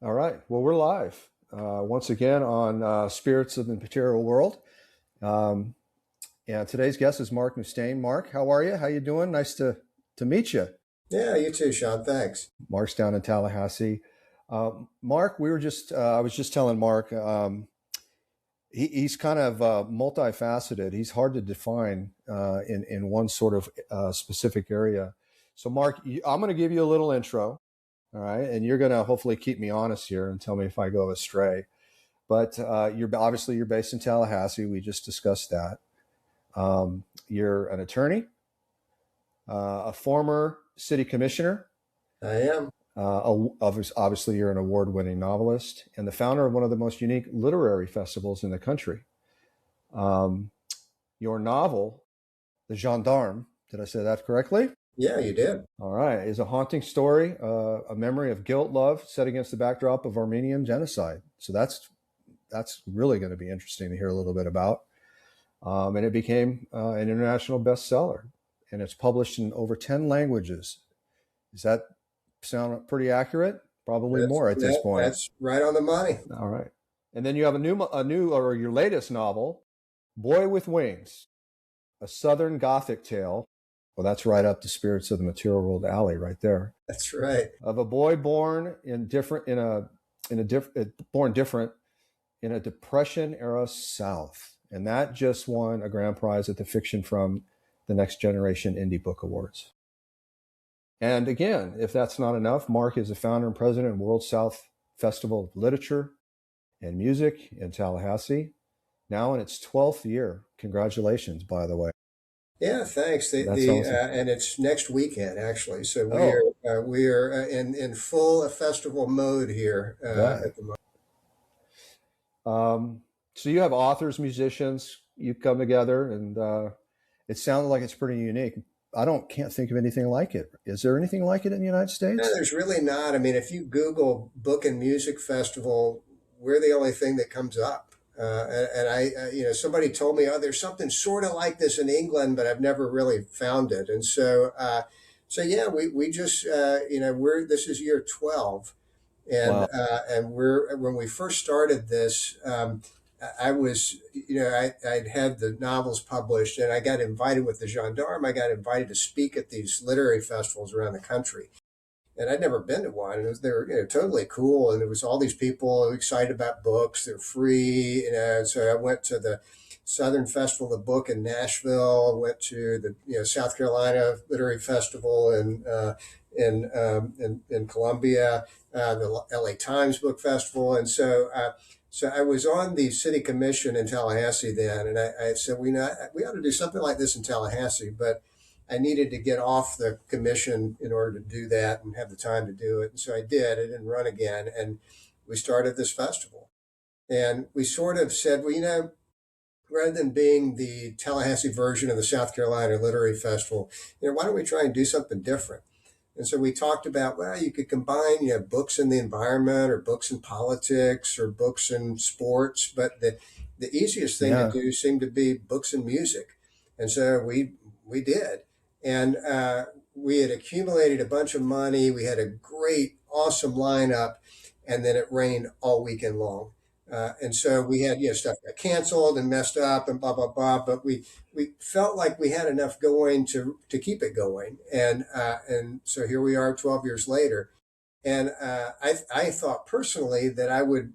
All right. Well, we're live once again on Spirits of the Material World. Um, and today's guest is Mark Mustian. Mark, how are you? How you doing? Nice to meet you. Yeah, you too, Sean. Thanks. Mark's down in Tallahassee. Mark, I was just telling Mark, he's kind of multifaceted. He's hard to define in one sort of specific area. So, Mark, I'm going to give you a little intro. All right. And you're going to hopefully keep me honest here and tell me if I go astray. But you're based in Tallahassee. We just discussed that. You're an attorney, a former city commissioner. I am. Obviously, you're an award-winning novelist and the founder of one of the most unique literary festivals in the country. Your novel, The Gendarme, did I say that correctly? Yeah, you did. All right, is a haunting story, a memory of guilt, love, set against the backdrop of Armenian genocide. So that's really going to be interesting to hear a little bit about. And it became an international bestseller, and it's published in over 10 languages. Does that sound pretty accurate? Probably more at this point. That's right on the money. All right, and then you have or your latest novel, Boy with Wings, a Southern Gothic tale. Well, that's right up the Spirits of the Material World alley, right there. That's right. Of a boy born born different in a Depression era South, and that just won a grand prize at the Fiction from the Next Generation Indie Book Awards. And again, if that's not enough, Mark is the founder and president of World South Festival of Literature and Music in Tallahassee, now in its 12th year. Congratulations, by the way. Yeah, thanks. Awesome. And it's next weekend actually. So we are in full festival mode here at the moment. So you have authors, musicians, you come together, and it sounded like it's pretty unique. Can't think of anything like it. Is there anything like it in the United States? No, there's really not. I mean, if you Google book and music festival, we're the only thing that comes up. Somebody told me, oh, there's something sort of like this in England, but I've never really found it. And so yeah, we just, this is year 12. And, wow. When we first started this, I was, I'd had the novels published and I got invited with the Gendarme. I got invited to speak at these literary festivals around the country. And I'd never been to one. And they were totally cool. And there was all these people excited about books. They're free. So I went to the Southern Festival of the Book in Nashville. I went to the South Carolina Literary Festival in Columbia, the LA Times Book Festival. And so I was on the city commission in Tallahassee then. And I said, we ought to do something like this in Tallahassee. But I needed to get off the commission in order to do that and have the time to do it. And so I did. I didn't run again. And we started this festival. And we sort of said, well, rather than being the Tallahassee version of the South Carolina Literary Festival, why don't we try and do something different? And so we talked about, well, you could combine, books in the environment or books in politics or books in sports. But the easiest thing to do seemed to be books and music. And so we did. And we had accumulated a bunch of money. We had a great, awesome lineup. And then it rained all weekend long. And so we had, stuff got canceled and messed up and blah, blah, blah. But we felt like we had enough going to keep it going. And so here we are 12 years later. And I thought personally that I would,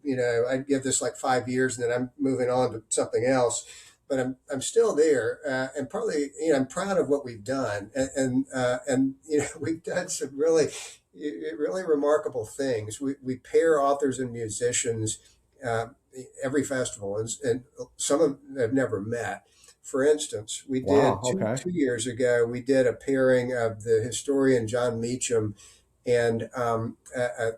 I'd give this like 5 years and then I'm moving on to something else. But I'm still there, and partly, I'm proud of what we've done, and we've done some really remarkable things. We pair authors and musicians every festival, and some of them have never met. For instance, we did 2 years ago. We did a pairing of the historian John Meacham and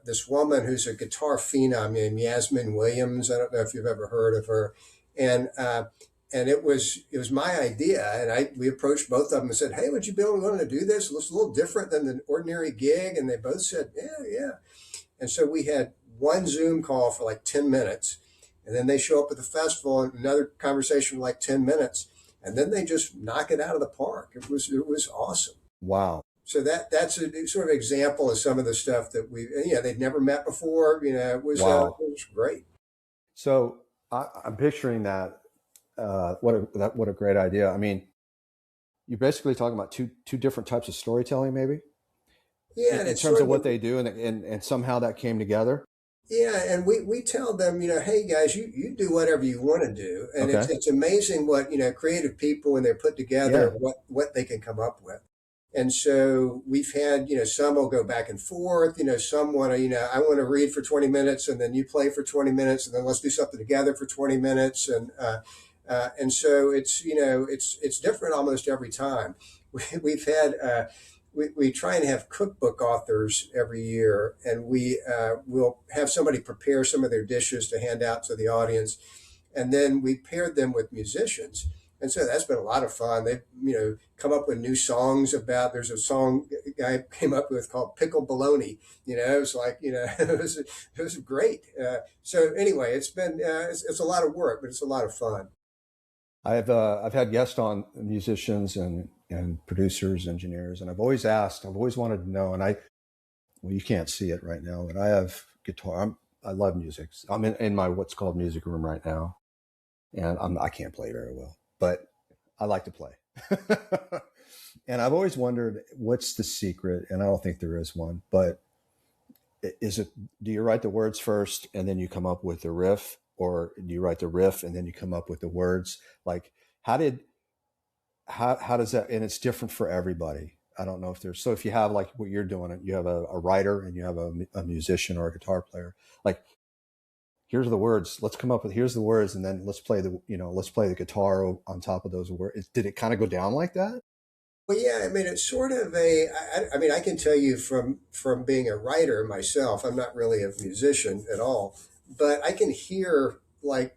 this woman who's a guitar phenom named Yasmin Williams. I don't know if you've ever heard of her, and it was my idea, and we approached both of them and said, "Hey, would you be willing to do this? It looks a little different than the ordinary gig." And they both said, "Yeah." And so we had one Zoom call for like 10 minutes, and then they show up at the festival and another conversation for like 10 minutes, and then they just knock it out of the park. It was awesome. Wow. that's a sort of example of some of the stuff that they'd never met before. Wow. It was great. So I'm picturing that. What a great idea. I mean, you're basically talking about two different types of storytelling, maybe Yeah, and in it's terms sort of of what they do, and somehow that came together. yeah, and we tell them, hey guys, you do whatever you want to do, and Okay. it's amazing what creative people when they're put together, Yeah. what they can come up with. And so we've had, some will go back and forth, some want to, I want to read for 20 minutes and then you play for 20 minutes and then let's do something together for 20 minutes. And so it's different almost every time. We've had, we try and have cookbook authors every year, and we will have somebody prepare some of their dishes to hand out to the audience, and then we paired them with musicians. And so that's been a lot of fun. They've come up with new songs about. There's a song a guy came up with called "Pickle Baloney." It was like it was great. So anyway, it's been it's a lot of work, but it's a lot of fun. I've had guests on, musicians and producers, engineers, and I've always wanted to know, and well, you can't see it right now, but I have guitar. I love music. I'm in my what's called music room right now, and I can't play very well, but I like to play. And I've always wondered what's the secret, and I don't think there is one, but do you write the words first and then you come up with the riff, or do you write the riff and then you come up with the words? Like how does that, and it's different for everybody. I don't know if you have like what you're doing, you have a writer and you have a musician or a guitar player, like here's the words, let's come up with, here's the words. And then let's play the guitar on top of those words. Did it kind of go down like that? Well, yeah, I mean, it's sort of I mean, I can tell you from being a writer myself, I'm not really a musician at all, but I can hear like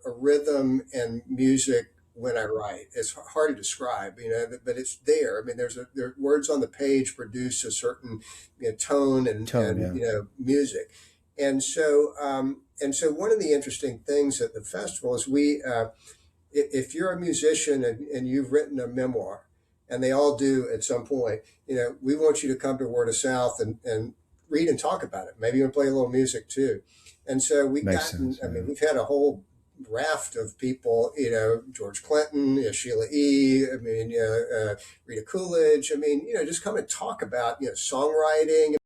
a rhythm and music when I write. It's hard to describe, but it's there. I mean, there words on the page produce a certain tone Tone, and yeah. music, and so one of the interesting things at the festival is if you're a musician and you've written a memoir, and they all do at some point, we want you to come to Word of South and read and talk about it. Maybe you want to play a little music too. And so Makes sense. I Yeah. mean, we've had a whole raft of people, George Clinton, Sheila E., I mean, Rita Coolidge. I mean, just come and talk about, songwriting.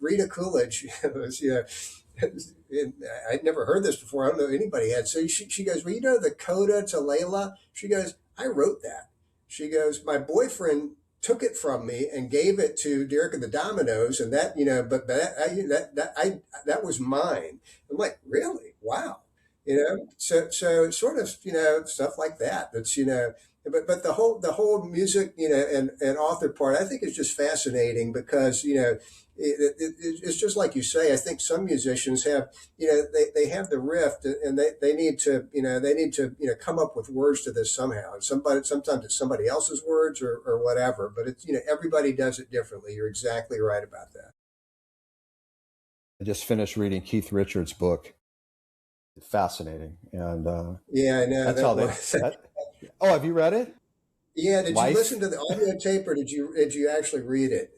Rita Coolidge was, I'd never heard this before. I don't know if anybody had. So she goes, well, the coda to Layla? She goes, I wrote that. She goes, my boyfriend took it from me and gave it to Derek and the Dominoes, and that, that was mine. I'm like, really? Wow. So sort of, stuff like that. That's, but the whole music, and author part, I think is just fascinating because, it's just like you say. I think some musicians have, they have the riff and they need to, come up with words to this somehow. And sometimes it's somebody else's words or whatever, but it's, everybody does it differently. You're exactly right about that. I just finished reading Keith Richards' book. Fascinating. And Yeah, I know. that's how oh, have you read it? Yeah. Did Life? you listen to the audio tape or did you actually read it?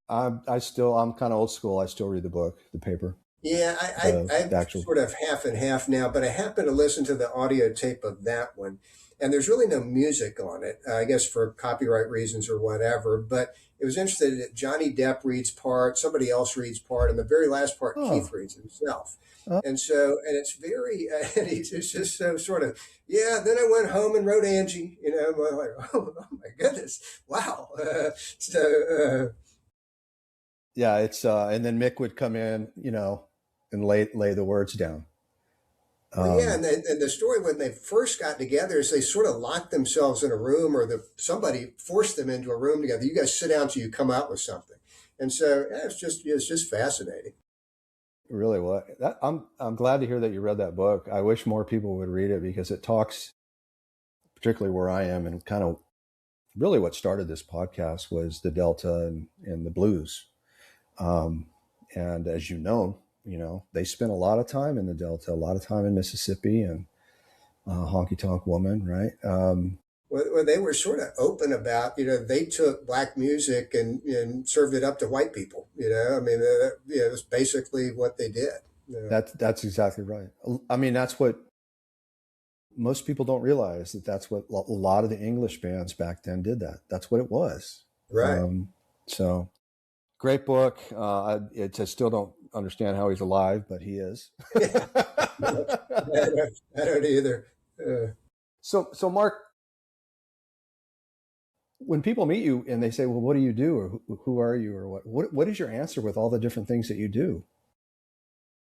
I'm kind of old school. I still read the book, the paper, Yeah, the I'm actual. sort of half and half now, but I happen to listen to the audio tape of that one, and there's really no music on it, I guess for copyright reasons or whatever. But it was interesting that Johnny Depp reads part, somebody else reads part, and the very last part Keith Oh, reads himself. oh, And it's very, and it's just so sort of, yeah. Then I went home and wrote Angie, I'm like, oh my goodness, wow. yeah. It's and then Mick would come in, and lay the words down. Well, yeah, Um, and the story when they first got together is they sort of locked themselves in a room, or somebody forced them into a room together. You guys sit down till you come out with something, and so yeah, it's just fascinating. really, I'm glad to hear that you read that book. I wish more people would read it because it talks, particularly where I am, and kind of really what started this podcast was the Delta and the blues. Um, and as they spent a lot of time in the Delta, a lot of time in Mississippi, and Honky Tonk Woman, right? Well, they were sort of open about, they took black music and served it up to white people. I mean, that's basically what they did. That's exactly right. I mean, that's what most people don't realize, that's what a lot of the English bands back then did. That's what it was. Right. So great book. I still don't understand how he's alive, but he is. I don't either. So Mark, when people meet you and they say, well, what do you do? Or who are you? Or what is your answer with all the different things that you do?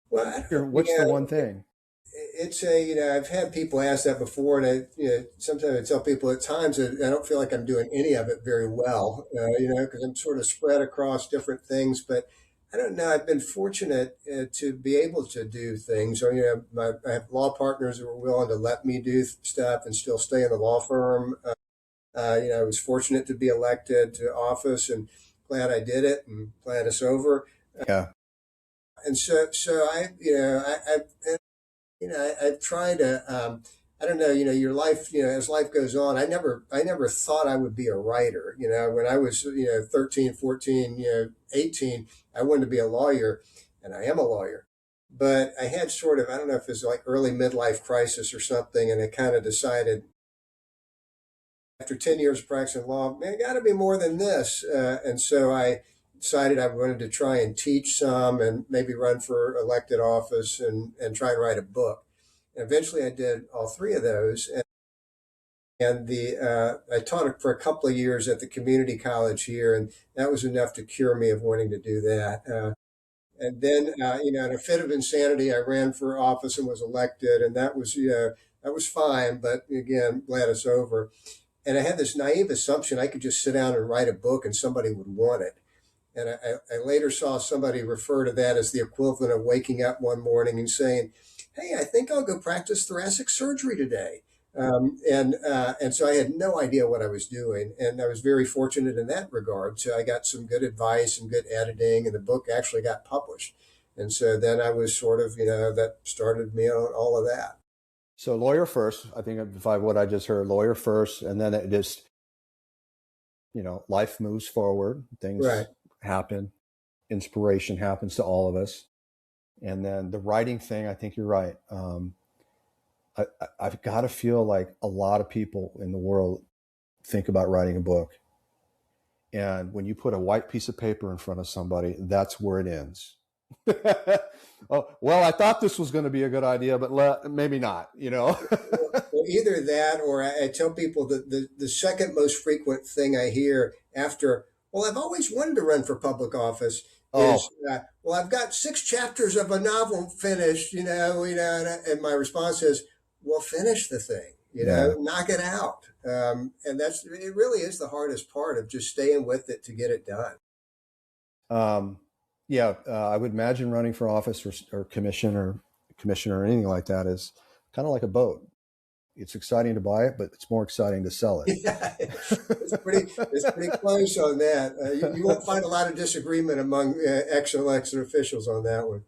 Well, What's the one thing? It's I've had people ask that before, and sometimes I tell people at times that I don't feel like I'm doing any of it very well, because I'm sort of spread across different things. But I don't know. I've been fortunate to be able to do things. So, I have law partners who are willing to let me do stuff and still stay in the law firm. I was fortunate to be elected to office, and glad I did it, and glad it's over. Yeah. And so I've tried to, I don't know, your life, as life goes on, I never thought I would be a writer. When I was, 13, 14, 18, I wanted to be a lawyer, and I am a lawyer. But I had sort of, I don't know if it's like early midlife crisis or something, and I kind of decided after 10 years of practicing law, man, got to be more than this. And so I decided I wanted to try and teach some and maybe run for elected office and try and write a book. And eventually I did all three of those. And I taught for a couple of years at the community college here, and that was enough to cure me of wanting to do that. And then, in a fit of insanity, I ran for office and was elected, and that was fine. But again, glad it's over. And I had this naive assumption I could just sit down and write a book and somebody would want it. And I later saw somebody refer to that as the equivalent of waking up one morning and saying, "Hey, I think I'll go practice thoracic surgery today." And so I had no idea what I was doing. And I was very fortunate in that regard. So I got some good advice and good editing, and the book actually got published. And so then I was sort of, that started me on all of that. So lawyer first, I think if what I just heard, lawyer first, and then it just, life moves forward, things happen, inspiration happens to all of us. And then the writing thing, I think you're right. I've got to feel like a lot of people in the world think about writing a book. And when you put a white piece of paper in front of somebody, that's where it ends. Oh, well, I thought this was going to be a good idea, but maybe not, Well, either that, or I tell people that the second most frequent thing I hear after, well, I've always wanted to run for public office is, well, I've got 6 chapters of a novel finished, and my response is, well, finish the thing, knock it out. And it really is the hardest part of just staying with it to get it done. I would imagine running for office or commissioner or anything like that is kind of like a boat. It's exciting to buy it, but it's more exciting to sell it. Yeah, it's pretty close on that. You won't find a lot of disagreement among ex-elected officials on that one.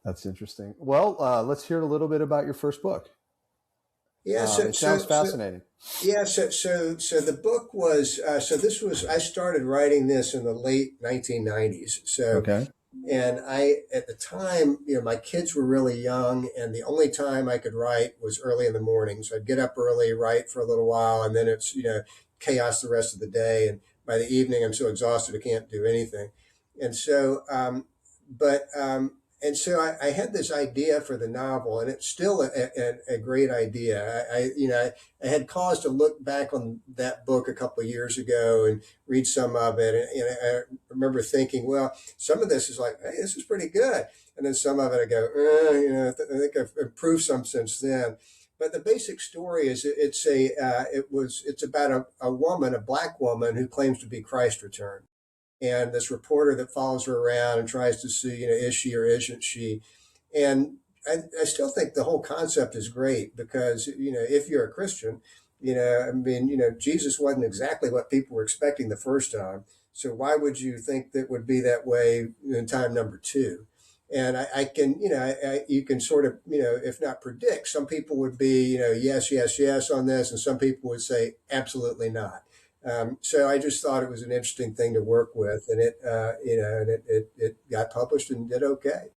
That's interesting. Well, let's hear a little bit about your first book. Yeah, it sounds fascinating. So the book was I started writing this in the late 1990s. So okay. And at the time, my kids were really young, and the only time I could write was early in the morning. So I'd get up early, write for a little while, and then it's, chaos the rest of the day. And by the evening, I'm so exhausted, I can't do anything. And so, I had this idea for the novel, and it's still a great idea. I had cause to look back on that book a couple of years ago and read some of it. And I remember thinking, well, some of this is like, hey, this is pretty good. And then some of it I go, I think I've improved some since then. But the basic story is it's about a woman, a black woman who claims to be Christ returned. And this reporter that follows her around and tries to see, is she or isn't she? And I still think the whole concept is great because, if you're a Christian, Jesus wasn't exactly what people were expecting the first time. So why would you think that would be that way in time number 2? And I can, you can sort of, if not predict, some people would be, yes, yes, yes on this, and some people would say absolutely not. So I just thought it was an interesting thing to work with, and it got published and did okay.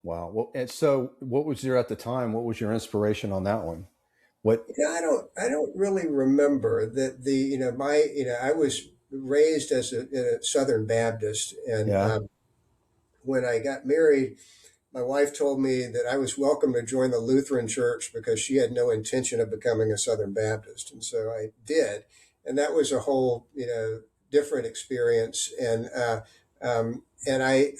Wow. Well, and so what was your, at the time, what was your inspiration on that one? What? I don't really remember that I was raised as a Southern Baptist, and Yeah. when I got married, my wife told me that I was welcome to join the Lutheran Church because she had no intention of becoming a Southern Baptist, and so I did, and that was a whole different experience. And I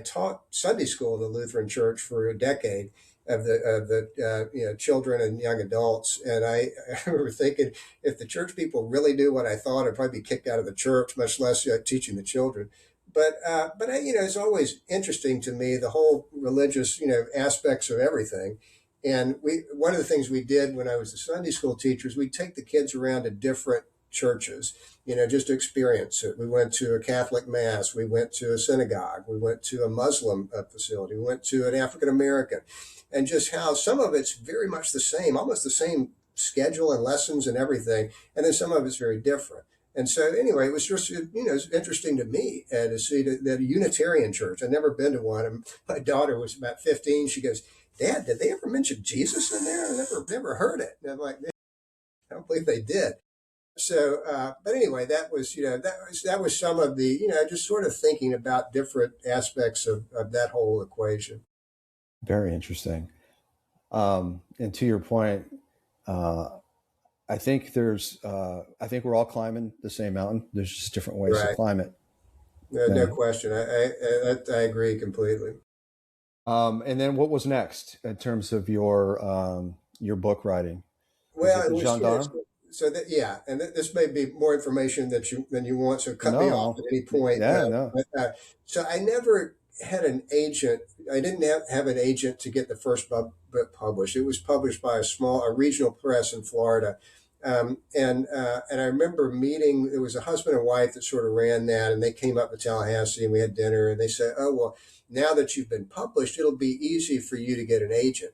taught Sunday school in the Lutheran Church for a decade of the children and young adults, and I remember thinking, if the church people really knew what I thought, I'd probably be kicked out of the church, much less teaching the children. But it's always interesting to me, the whole religious aspects of everything. And one of the things we did when I was a Sunday school teacher is we'd take the kids around to different churches, just to experience it. We went to a Catholic mass, we went to a synagogue, we went to a Muslim facility, we went to an African American, and just how some of it's very much the same, almost the same schedule and lessons and everything, and then some of it's very different. And so, anyway, it was just it's interesting to me to see that a Unitarian church. I'd never been to one. And my daughter was about 15. She goes, "Dad, did they ever mention Jesus in there? I never heard it." And I'm like, "I don't believe they did." So, but anyway, that was some of the just sort of thinking about different aspects of that whole equation. Very interesting. And to your point, uh, I think we're all climbing the same mountain. There's just different ways to Right. climb it. No And, question. I agree completely. and then what was next in terms of your book writing? Was Well, it it the was gendarme? so that yeah, and this may be more information than you want. So cut me off No. at any point. Yeah, no. So I never had an agent. I didn't have an agent to get the first book published. It was published by a regional press in Florida. And I remember meeting. It was a husband and wife that sort of ran that, and they came up to Tallahassee, and we had dinner. And they said, "Oh well, now that you've been published, it'll be easy for you to get an agent."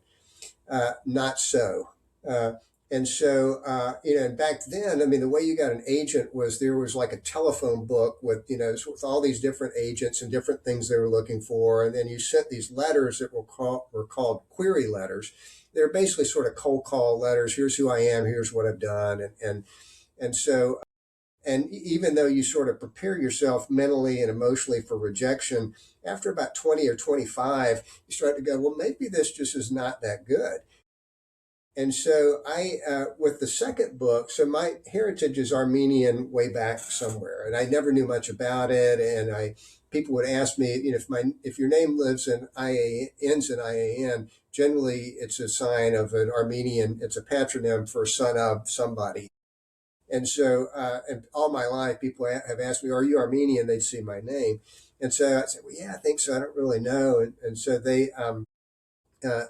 Not so. Uh, and so, and back then, I mean, the way you got an agent was there was like a telephone book with, with all these different agents and different things they were looking for. And then you sent these letters that were called query letters. They're basically sort of cold call letters. Here's who I am. Here's what I've done. And so, and even though you sort of prepare yourself mentally and emotionally for rejection, after about 20 or 25, you start to go, well, maybe this just is not that good. And so with the second book, so my heritage is Armenian way back somewhere, and I never knew much about it. And people would ask me, if your name lives in ends in IAN, generally it's a sign of an Armenian. It's a patronym for son of somebody. And so, and all my life, people have asked me, "Are you Armenian?" They'd see my name, and so I said, "Well, yeah, I think so. I don't really know." And so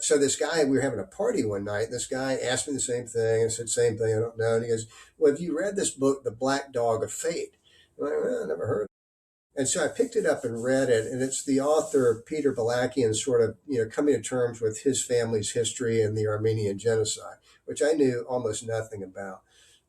so this guy, we were having a party one night. This guy asked me the same thing. I said, "Same thing. I don't know." And he goes, "Well, have you read this book, The Black Dog of Fate?" I'm like, "Well, I never heard." And so I picked it up and read it. And it's the author, Peter Balakian, sort of, coming to terms with his family's history and the Armenian Genocide, which I knew almost nothing about.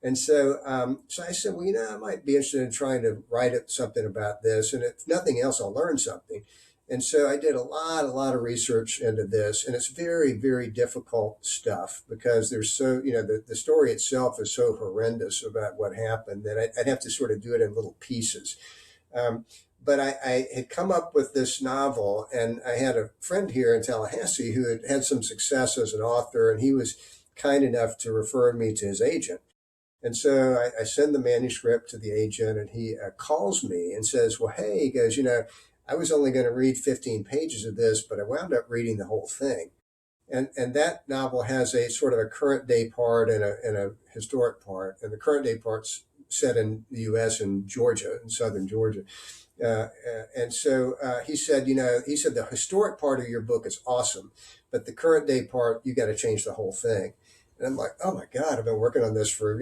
And so I said, well, I might be interested in trying to write something about this. And if nothing else, I'll learn something. And so I did a lot of research into this, and it's very, very difficult stuff because there's the story itself is so horrendous about what happened that I'd have to sort of do it in little pieces. But I had come up with this novel, and I had a friend here in Tallahassee who had had some success as an author, and he was kind enough to refer me to his agent. And so I send the manuscript to the agent, and he calls me and says, well, hey, he goes, I was only going to read 15 pages of this, but I wound up reading the whole thing. And that novel has a sort of a current day part and a historic part. And the current day part's set in the U.S. in Georgia, in southern Georgia. And so he said, the historic part of your book is awesome, but the current day part, you got to change the whole thing. And I'm like, oh my God, I've been working on this for,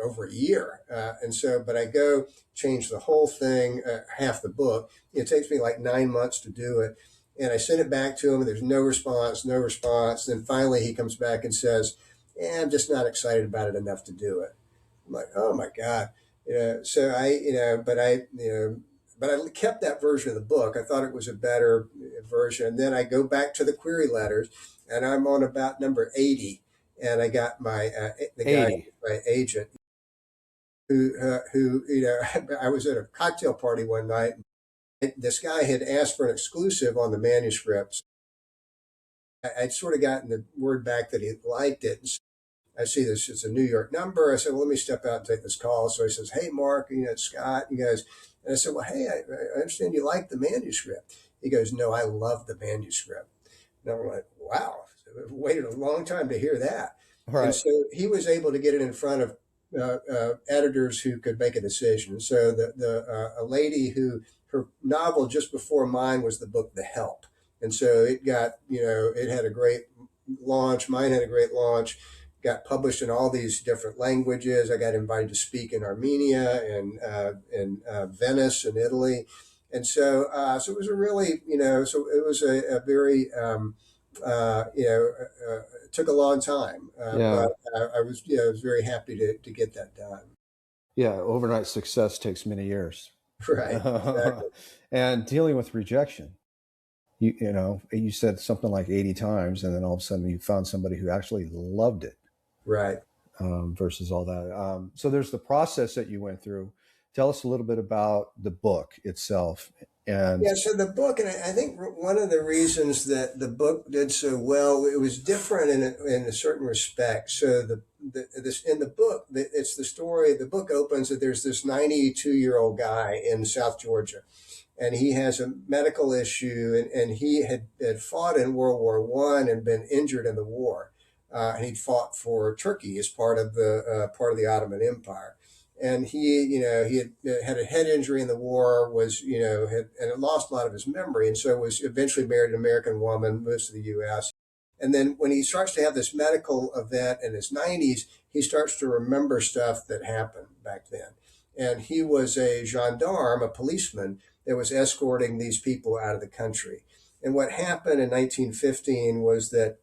over a year. But I go change the whole thing, half the book. It takes me like 9 months to do it. And I sent it back to him, and there's no response, no response. Then finally he comes back and says, "Yeah, I'm just not excited about it enough to do it." I'm like, "Oh my God." So but I kept that version of the book. I thought it was a better version. And then I go back to the query letters, and I'm on about number 80. And I got the guy, 80. my agent, who I was at a cocktail party one night. This guy had asked for an exclusive on the manuscripts. I'd sort of gotten the word back that he liked it. And so I see this, it's a New York number. I said, well, let me step out and take this call. So he says, hey, Mark, it's Scott. He goes, and I said, well, hey, I understand you like the manuscript. He goes, no, I love the manuscript. And I'm like, wow, I've waited a long time to hear that. And Right. so he was able to get it in front of editors who could make a decision. So a lady who her novel just before mine was the book The Help, and so it got it had a great launch. Mine had a great launch. Got published in all these different languages. I got invited to speak in Armenia and Venice in Italy, and so it was a really so it was a very it took a long time, Yeah. but I was very happy to get that done. Yeah. Overnight success takes many years. Right, exactly. And dealing with rejection. You said something like 80 times, and then all of a sudden you found somebody who actually loved it, Right. versus all that. So there's the process that you went through. Tell us a little bit about the book itself. And Yeah, so the book, and I think one of the reasons that the book did so well, it was different in a certain respect. So this in the book, it's the story. The book opens that there's this 92-year-old guy in South Georgia, and he has a medical issue, and he had fought in World War I and been injured in the war, and he'd fought for Turkey as part of the Ottoman Empire. And he had a head injury in the war, and had lost a lot of his memory, and so was eventually married an American woman, moves to the U.S. And then when he starts to have this medical event in his 90s, he starts to remember stuff that happened back then. And he was a gendarme, a policeman that was escorting these people out of the country. And what happened in 1915 was that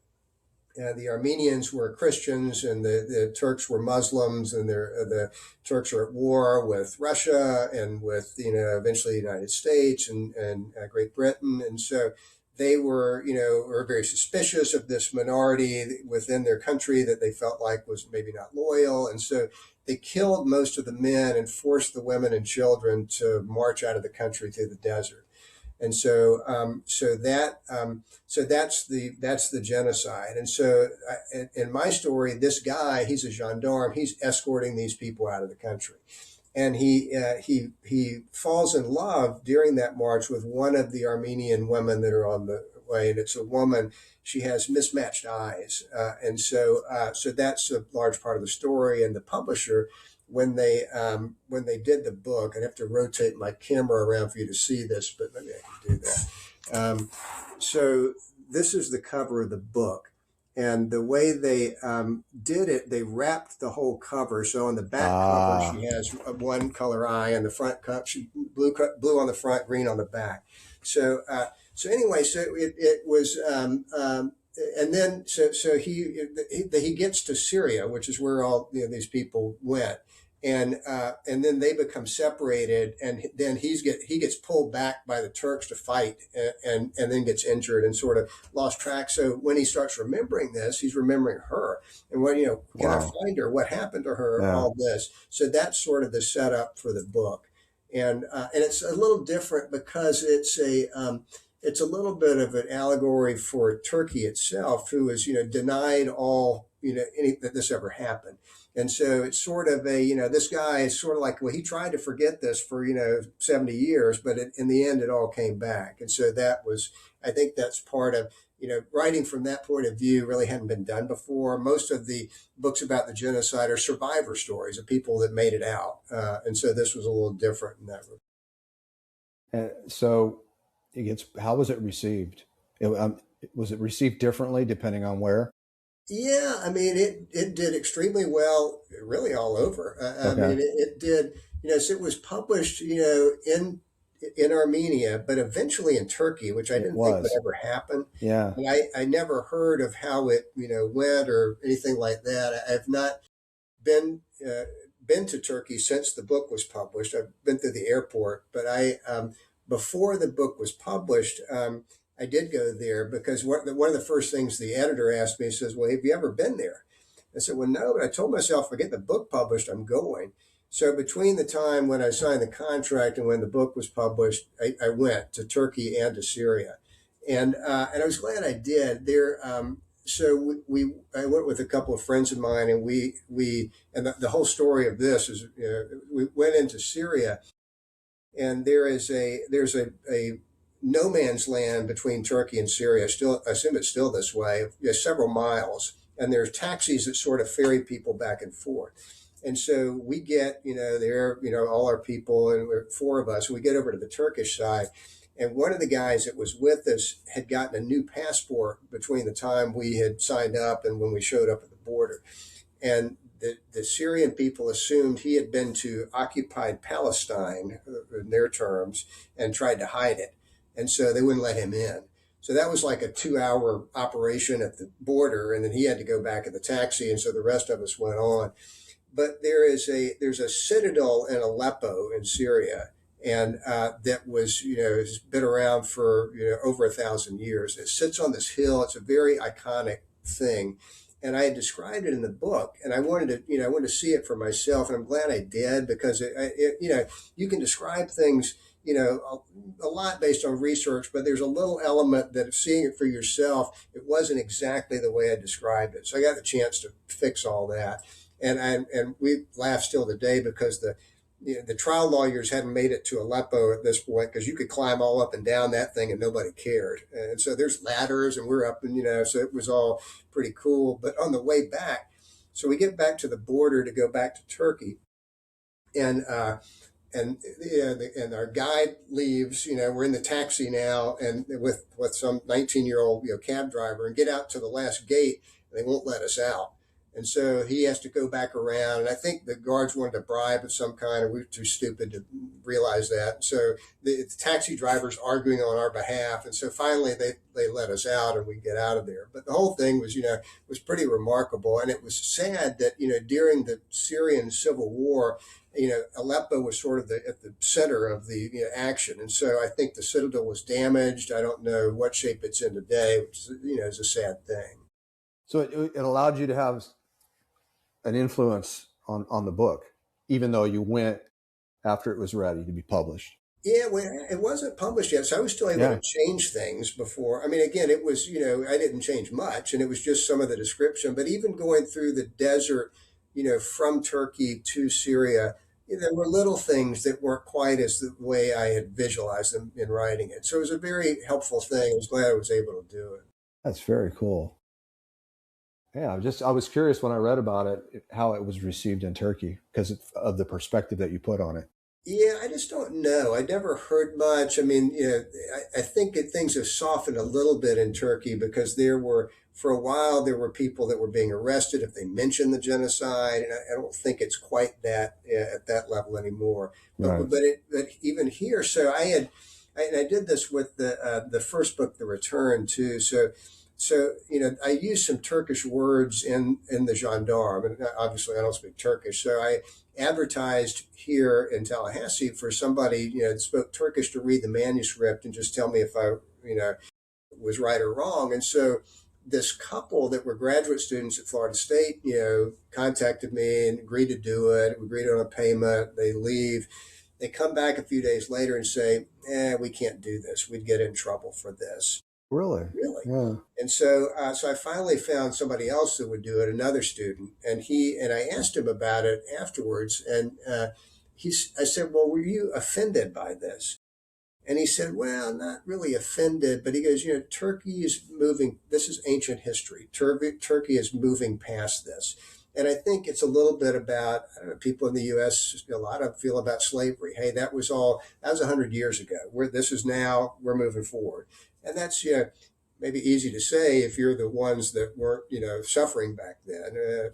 the Armenians were Christians and the Turks were Muslims, and the Turks are at war with Russia and with eventually the United States and Great Britain, and so they were very suspicious of this minority within their country that they felt like was maybe not loyal, and so they killed most of the men and forced the women and children to march out of the country through the desert. And so that's the genocide. And so in my story, this guy, he's a gendarme. He's escorting these people out of the country, and he falls in love during that march with one of the Armenian women that are on the way, and it's a woman. She has mismatched eyes, and so that's a large part of the story. And the publisher, when they did the book, I'd have to rotate my camera around for you to see this, but maybe I can do that. So this is the cover of the book, and the way they did it, they wrapped the whole cover. So on the back cover, ah, she has one color eye, and the front cover, she blue on the front, green on the back. So anyway, so it was. And then, so he gets to Syria, which is where all these people went, and then they become separated, and then he gets pulled back by the Turks to fight, and then gets injured and sort of lost track. So when he starts remembering this, he's remembering her, and can I wow. find her? What happened to her? Yeah. All this. So that's sort of the setup for the book, and it's a little different because it's a little bit of an allegory for Turkey itself, who is denied all any that this ever happened. And so it's sort of this guy is sort of like, well, he tried to forget this for 70 years, but in the end it all came back. And so I think that's part of writing from that point of view really hadn't been done before. Most of the books about the genocide are survivor stories of people that made it out, and so this was a little different in that regard. And so how was it received? Was it received differently depending on where? Yeah, I mean, it did extremely well, really all over. I Okay. mean, it did. So it was published, in in Armenia, but eventually in Turkey, which I It didn't think would was. ever happen. Yeah. And I never heard of how it, went or anything like that. I've not been been to Turkey since the book was published. I've been through the airport, but before the book was published, I did go there because one of the first things the editor asked me says, "Well, have you ever been there?" I said, "Well, no," but I told myself, if I get the book published, I'm going. So between the time when I signed the contract and when the book was published, I went to Turkey and to Syria, and I was glad I did. So I went with a couple of friends of mine, and and the whole story of this is, we went into Syria, and there's a no man's land between Turkey and Syria. Still, I assume it's still this way. There's several miles, and there's taxis that sort of ferry people back and forth. And so we get, there, all our people, and we're four of us. We get over to the Turkish side, and one of the guys that was with us had gotten a new passport between the time we had signed up and when we showed up at the border. And the Syrian people assumed he had been to occupied Palestine, in their terms, and tried to hide it. And so they wouldn't let him in. So that was like a 2-hour operation at the border. And then he had to go back in the taxi. And so the rest of us went on. But there's a citadel in Aleppo in Syria, and that was, has been around for over 1,000 years. It sits on this hill. It's a very iconic thing, and I had described it in the book, and I wanted to see it for myself, and I'm glad I did, because you can describe things a lot based on research, but there's a little element that, seeing it for yourself, it wasn't exactly the way I described it. So I got the chance to fix all that. And we laugh still today because the trial lawyers hadn't made it to Aleppo at this point, because you could climb all up and down that thing and nobody cared. And so there's ladders, and we're up, and so it was all pretty cool. But on the way back, so we get back to the border to go back to Turkey, and and our guide leaves. We're in the taxi now, and with some 19-year-old cab driver, and get out to the last gate, and they won't let us out. And so he has to go back around. And I think the guards wanted a bribe of some kind, and we were too stupid to realize that. So the taxi driver's arguing on our behalf. And so finally they let us out, and we get out of there. But the whole thing was pretty remarkable. And it was sad that, during the Syrian civil war, Aleppo was sort of at the center of the action. And so I think the citadel was damaged. I don't know what shape it's in today, which is a sad thing. So it allowed you to have an influence on the book, even though you went after it was ready to be published. Yeah, well, it wasn't published yet, so I was still able to change things before. I mean, again, it was, I didn't change much, and it was just some of the description. But even going through the desert, from Turkey to Syria, there were little things that weren't quite as the way I had visualized them in writing it. So it was a very helpful thing. I was glad I was able to do it. That's very cool. Yeah, I was curious when I read about it, how it was received in Turkey because of the perspective that you put on it. Yeah, I just don't know. I never heard much. I mean, I think that things have softened a little bit in Turkey, because for a while, there were people that were being arrested if they mentioned the genocide. And I don't think it's quite that at that level anymore. Right. But even here, so I did this with the first book, The Return, too. So, I used some Turkish words in the gendarme, and obviously I don't speak Turkish. So I advertised here in Tallahassee for somebody, that spoke Turkish to read the manuscript and just tell me if I, was right or wrong. And so this couple that were graduate students at Florida State, contacted me and agreed to do it. We agreed on a payment. They leave. They come back a few days later and say, we can't do this. We'd get in trouble for this. Really? Yeah. And so I finally found somebody else that would do it, another student, and I asked him about it afterwards, and I said, well, were you offended by this? And he said, well, not really offended, but he goes, Turkey is moving. This is ancient history. Turkey is moving past this. And I think it's a little bit about, I don't know, people in the U.S., a lot of feel about slavery. Hey, that was 100 years ago. This is now, we're moving forward. And that's, maybe easy to say if you're the ones that weren't, suffering back then.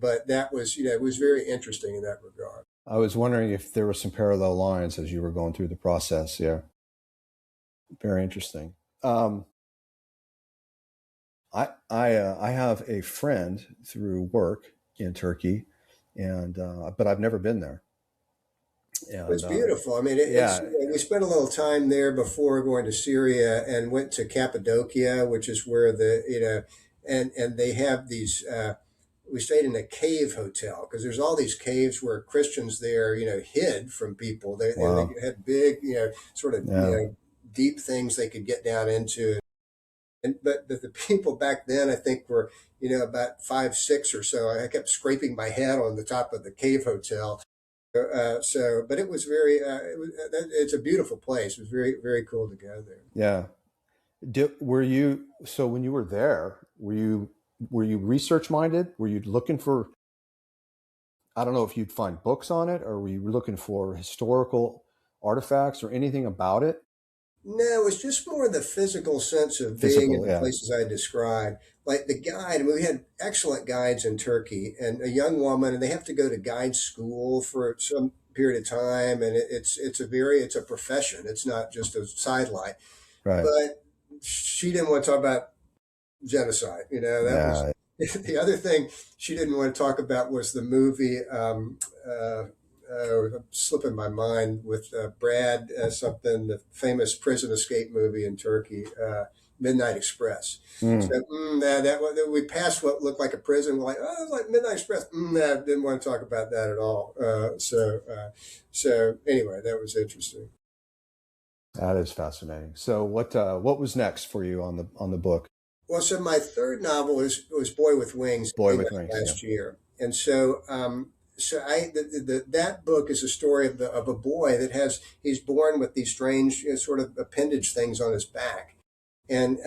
But that was, it was very interesting in that regard. I was wondering if there were some parallel lines as you were going through the process. Yeah. Very interesting. I have a friend through work in Turkey, and but I've never been there. And It's beautiful. I mean, yeah, we spent a little time there before going to Syria and went to Cappadocia, which is where and they have these. We stayed in a cave hotel because there's all these caves where Christians there, hid from people. They wow, had big, sort of, yeah, deep things they could get down into. But the people back then, I think, were, about 5'6" or so. I kept scraping my head on the top of the cave hotel. But it was it's a beautiful place. It was very, very cool to go there. yeah. Were you so when you were there? Were you research minded? Were you looking for? I don't know if you'd find books on it, or were you looking for historical artifacts or anything about it? No, it was just more the physical sense of being in Physical, the yeah, places I described. Like the guide, I mean, we had excellent guides in Turkey, and a young woman, and they have to go to guide school for some period of time, and it's a profession. It's not just a sideline. right, But she didn't want to talk about genocide. That was yeah, the other thing she didn't want to talk about was the movie. Slipping my mind with Brad something, the famous prison escape movie in Turkey, Midnight Express. mm, So we passed what looked like a prison. We're like, oh, it's like Midnight Express. Nah, didn't want to talk about that at all. So anyway, that was interesting. that is fascinating. So what was next for you on the book? Well, so my third novel was Boy with Wings. Boy Came with out Wings, yeah, last year, and so that book is a story of a boy he's born with these strange, sort of appendage things on his back, and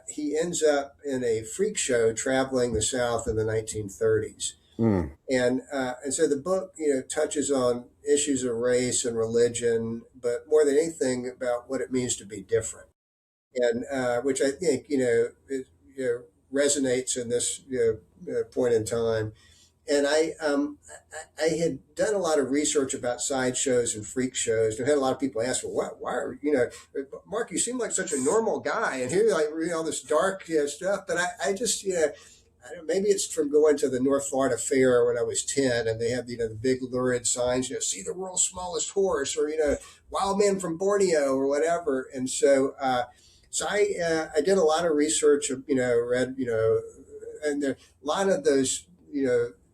he ends up in a freak show traveling the South in the 1930s, mm, and so the book touches on issues of race and religion, but more than anything about what it means to be different, and which I think resonates in this point in time. And I had done a lot of research about sideshows and freak shows. And I had a lot of people ask, "Well, why are Mark? You seem like such a normal guy, and here you like read all this dark stuff." But I just I don't, maybe it's from going to the North Florida Fair when I was 10, and they have the big lurid signs, see the world's smallest horse, or wild man from Borneo or whatever. And so I did a lot of research, read, and there, a lot of those,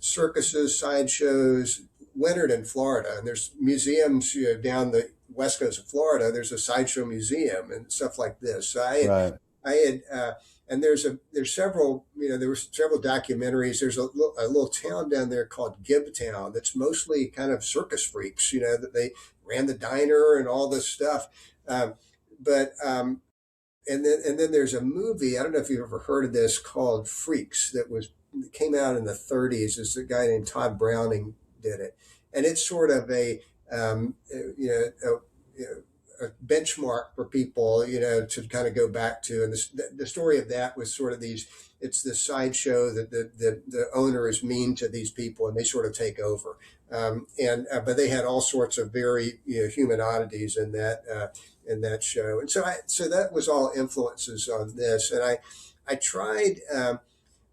circuses, sideshows, wintered in Florida, and there's museums, down the west coast of Florida. There's a sideshow museum and stuff like this. So right, I had, and there's several, there were several documentaries. There's a little town down there called Gibtown that's mostly kind of circus freaks, that they ran the diner and all this stuff. But and then there's a movie. I don't know if you've ever heard of this called Freaks came out in the 30s. It's a guy named Todd Browning did it, and it's sort of a benchmark for people to kind of go back to. And the story of that was sort of these. It's this sideshow that the owner is mean to these people, and they sort of take over. But they had all sorts of very human oddities in that show, and so that was all influences on this. And I tried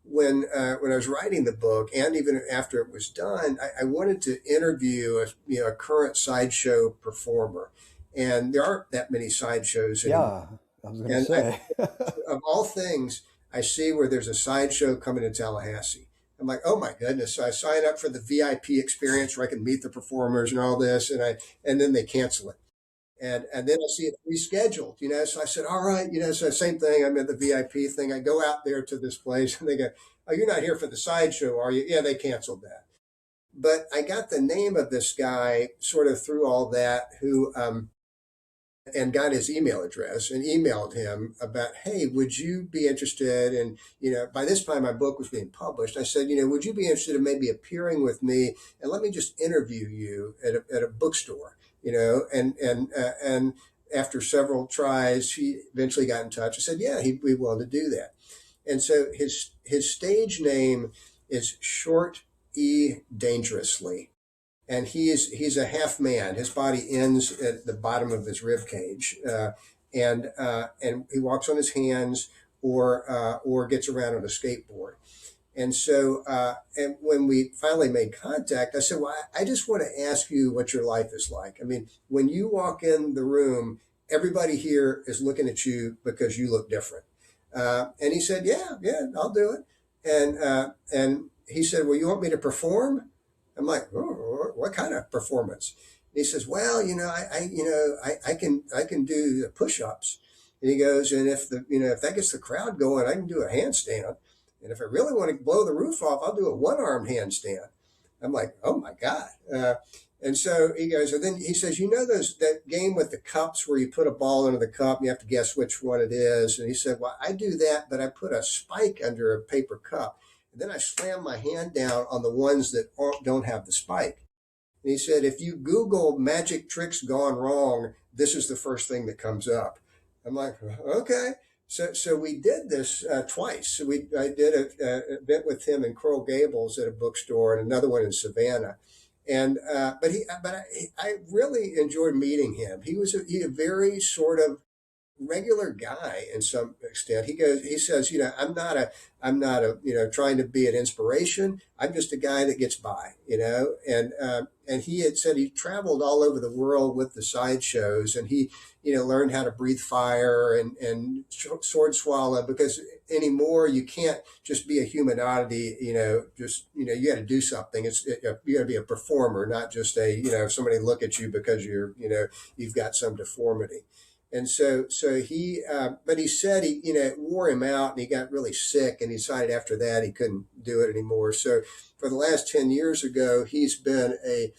when I was writing the book, and even after it was done, I wanted to interview a current sideshow performer, and there aren't that many sideshows anymore. yeah. I was going to And say, of all things, I see where there's a sideshow coming to Tallahassee. I'm like, oh my goodness! So I sign up for the VIP experience where I can meet the performers and all this, and then they cancel it. And then I see it rescheduled, So I said, all right, so same thing. I'm at the VIP thing. I go out there to this place and they go, oh, you're not here for the sideshow, are you? Yeah, they canceled that. But I got the name of this guy sort of through all that and got his email address and emailed him about, hey, would you be interested in, by this time my book was being published. I said, would you be interested in maybe appearing with me and let me just interview you at a bookstore, and after several tries, he eventually got in touch. I said, yeah, he'd be willing to do that. And so his stage name is Short E Dangerously. and he's a half man. His body ends at the bottom of his rib cage, and he walks on his hands or gets around on a skateboard. And so, and when we finally made contact, I said, "Well, I just want to ask you what your life is like. I mean, when you walk in the room, everybody here is looking at you because you look different." And he said, "Yeah, I'll do it." And he said, "Well, you want me to perform?" I'm like, "Oh, what kind of performance?" And he says, "Well, I can do the push-ups." And he goes, "And if that gets the crowd going, I can do a handstand. And if I really want to blow the roof off, I'll do a one-armed handstand." I'm like, "Oh my God." And so he goes, and then he says, that game with the cups where you put a ball into the cup and you have to guess which one it is. And he said, "Well, I do that, but I put a spike under a paper cup. And then I slam my hand down on the ones that don't have the spike." And he said, "If you Google magic tricks gone wrong, this is the first thing that comes up." I'm like, "Okay." So we did this twice. So I did a bit with him in Coral Gables at a bookstore and another one in Savannah. And I really enjoyed meeting him. He was a very sort of regular guy in some extent. He says, I'm not a, trying to be an inspiration. I'm just a guy that gets by, and he had said he traveled all over the world with the sideshows, and he, learned how to breathe fire and sword swallow, because anymore you can't just be a human oddity, you got to do something. You got to be a performer, not just somebody look at you because you've got some deformity. And so he, but he said it wore him out, and he got really sick, and he decided after that he couldn't do it anymore. So for the last 10 years ago, he's been a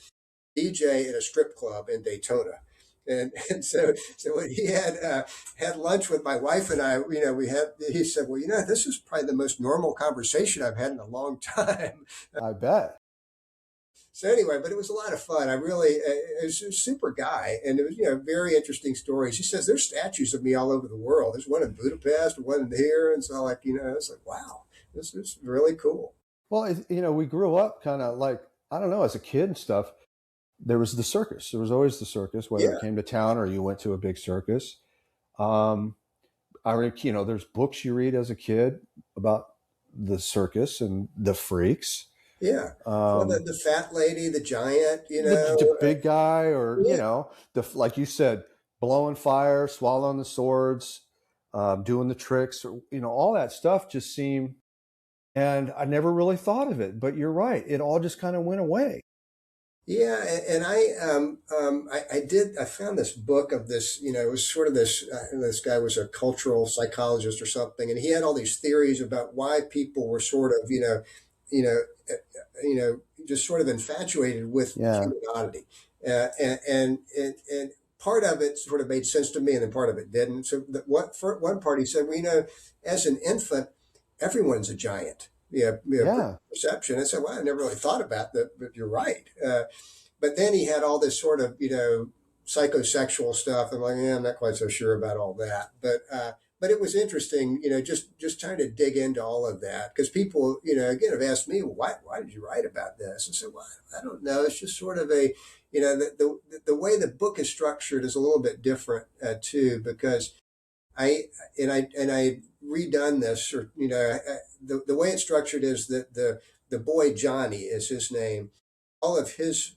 DJ at a strip club in Daytona. And so when he had lunch with my wife and I, he said, "Well, this is probably the most normal conversation I've had in a long time." I bet. So anyway, but it was a lot of fun. It was a super guy, and it was, very interesting stories. He says there's statues of me all over the world. There's one in Budapest, one here, and so it's like, wow, this is really cool. Well, we grew up kind of like, I don't know, as a kid and stuff. There was the circus. There was always the circus, whether it came to town or you went to a big circus. There's books you read as a kid about the circus and the freaks. Yeah. The fat lady, the giant, the big guy, or, like you said, blowing fire, swallowing the swords, doing the tricks, or, all that stuff just seemed, and I never really thought of it, but you're right. It all just kind of went away. Yeah. And I found this book of this, it was sort of this guy was a cultural psychologist or something. And he had all these theories about why people were sort of, just sort of infatuated with human oddity. And part of it sort of made sense to me, and then part of it didn't. So for one part, he said, "Well, as an infant, everyone's a giant." Perception. I said, "Well, I never really thought about that, but you're right." But then he had all this sort of, psychosexual stuff. I'm like, I'm not quite so sure about all that. But it was interesting, just trying to dig into all of that, because people, again, have asked me, "Why did you write about this?" I said, "Well, I don't know. It's just sort of a, the way the book is structured is a little bit different too, because I redone this, or the way it's structured is that the boy Johnny is his name. All of his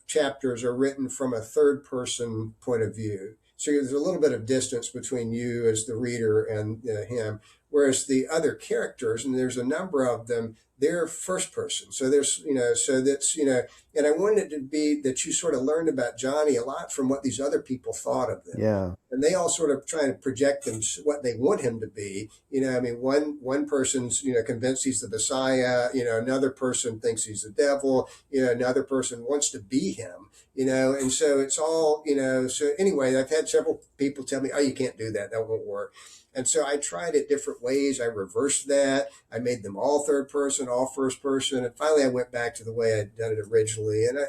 chapters are written from a third person point of view. So there's a little bit of distance between you as the reader and him. Whereas the other characters, and there's a number of them, they're first person. So there's, so that's, and I wanted it to be that you sort of learned about Johnny a lot from what these other people thought of them. Yeah. And they all sort of try to project them what they want him to be. One person's, convinced he's the Messiah, another person thinks he's the devil, another person wants to be him, and so it's all, so anyway, I've had several people tell me, "Oh, you can't do that. That won't work." And so I tried it different ways. I reversed that. I made them all third person, all first person. And finally I went back to the way I'd done it originally. And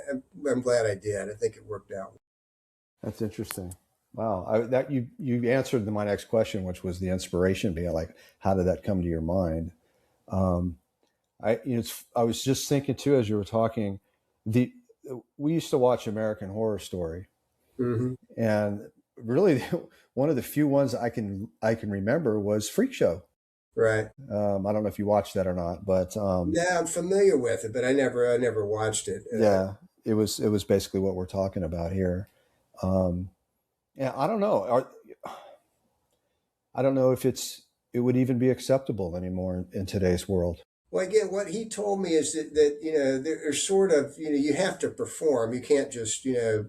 I'm glad I did. I think it worked out. That's interesting. Wow. You answered my next question, which was the inspiration being like, how did that come to your mind? I was just thinking too, as you were talking, we used to watch American Horror Story, Mm-hmm. and really one of the few ones I can remember was Freak Show. Right. I don't know if you watched that or not, but Yeah, I'm familiar with it, but I never watched it. yeah, it was basically what we're talking about here. Yeah, I don't know. I don't know if it would even be acceptable anymore in today's world. Well, again, what he told me is that there's sort of you have to perform. You can't just To